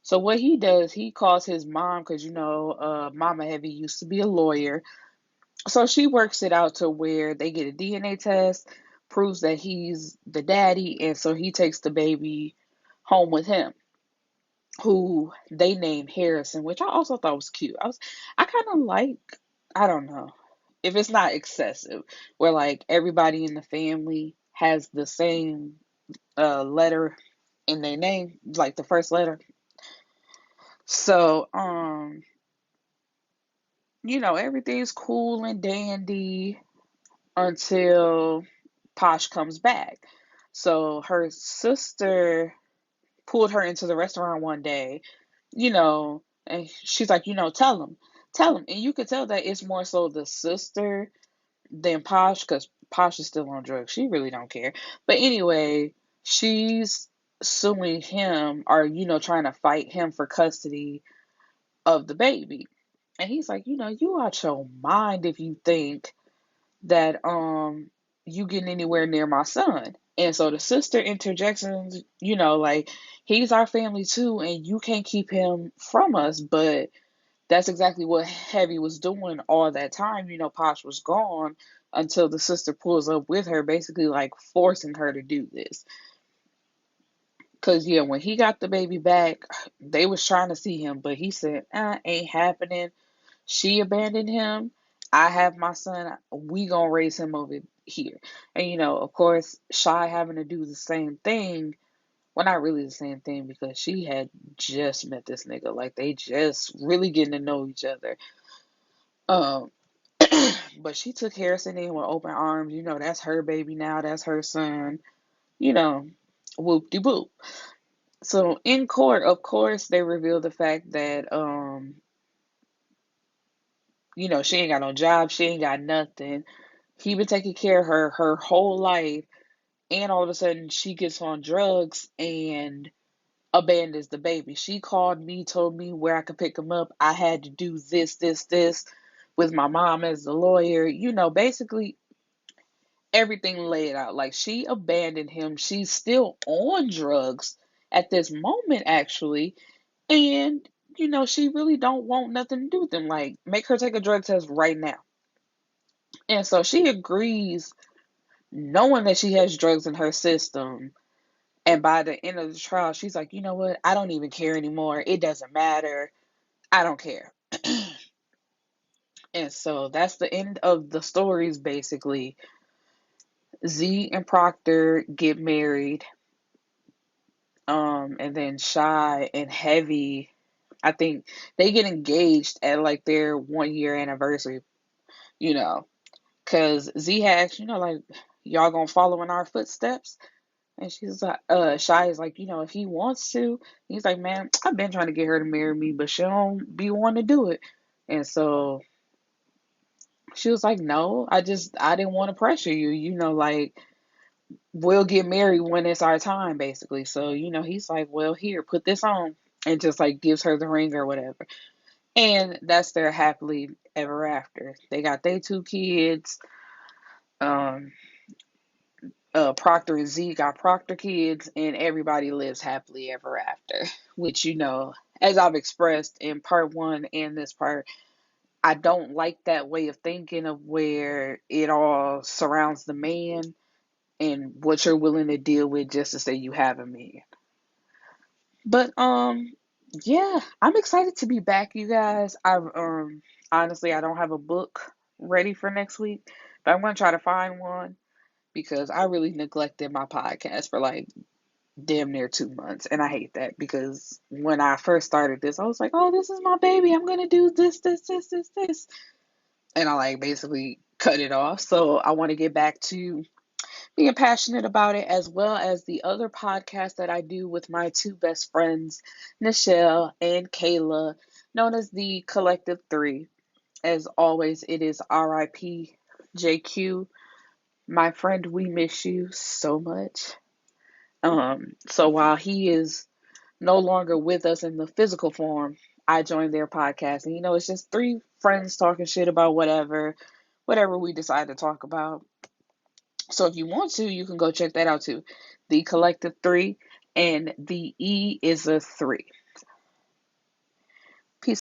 So what he does, he calls his mom, because Mama Heavy used to be a lawyer. So she works it out to where they get a DNA test, proves that he's the daddy, and so he takes the baby home with him, who they name Harrison, which I also thought was cute. I kind of like, I don't know, if it's not excessive, where like everybody in the family has the same letter in their name, like the first letter. So everything's cool and dandy until Posh comes back. So her sister pulled her into the restaurant one day you know, and she's like, tell him. And you could tell that it's more so the sister than Posh, because Posh is still on drugs. She really don't care. But anyway, she's suing him, or, trying to fight him for custody of the baby. And he's like, you out your mind if you think that you getting anywhere near my son. And so the sister interjects and, like, he's our family too, and you can't keep him from us. But that's exactly what Heavy was doing all that time. Posh was gone until the sister pulls up with her, basically like forcing her to do this. Cause yeah, when he got the baby back, they was trying to see him, but he said, ain't happening. She abandoned him. I have my son. We gonna raise him over here. And of course, Shai having to do the same thing. Well, not really the same thing, because she had just met this nigga. Like, they just really getting to know each other. Um, but she took Harrison in with open arms. That's her baby now. That's her son. You know, whoop de whoop. So in court, of course, they revealed the fact that she ain't got no job, she ain't got nothing. He been taking care of her whole life, and all of a sudden she gets on drugs and abandons the baby. She called me, told me where I could pick him up. I had to do this with my mom as the lawyer. Basically everything laid out. Like, she abandoned him. She's still on drugs at this moment, actually. And, she really don't want nothing to do with them. Like, make her take a drug test right now. And so she agrees, knowing that she has drugs in her system. And by the end of the trial, she's like, you know what? I don't even care anymore. It doesn't matter. I don't care. And so that's the end of the stories, basically. Z and Proctor get married. And then Shai and Heavy, I think they get engaged at like their 1 year anniversary, you know, because Z had asked, like, y'all gonna follow in our footsteps? And she's like, Shai is like, if he wants to. He's like, man, I've been trying to get her to marry me, but she don't be wanting to do it. And so she was like, no, I didn't want to pressure you, like, we'll get married when it's our time, basically. So, he's like, well, here, put this on. And just like gives her the ring or whatever. And that's their happily ever after. They got their 2 kids. Um, Proctor and Z got Proctor kids, and everybody lives happily ever after. Which, as I've expressed in part one and this part, I don't like that way of thinking of where it all surrounds the man and what you're willing to deal with just to say you have a man. But yeah, I'm excited to be back, you guys. I honestly, I don't have a book ready for next week, but I'm gonna try to find one, because I really neglected my podcast for like damn near 2 months, and I hate that, because when I first started this, I was like, oh, this is my baby. I'm gonna do this, and I like basically cut it off. So I want to get back to being passionate about it, as well as the other podcast that I do with my two best friends, Nichelle and Kayla, known as the Collective Three. As always, it is RIP JQ. My friend, we miss you so much. So while he is no longer with us in the physical form, I joined their podcast. And it's just three friends talking shit about whatever we decide to talk about. So if you want to, you can go check that out too. The Collective Three, and the E is a 3.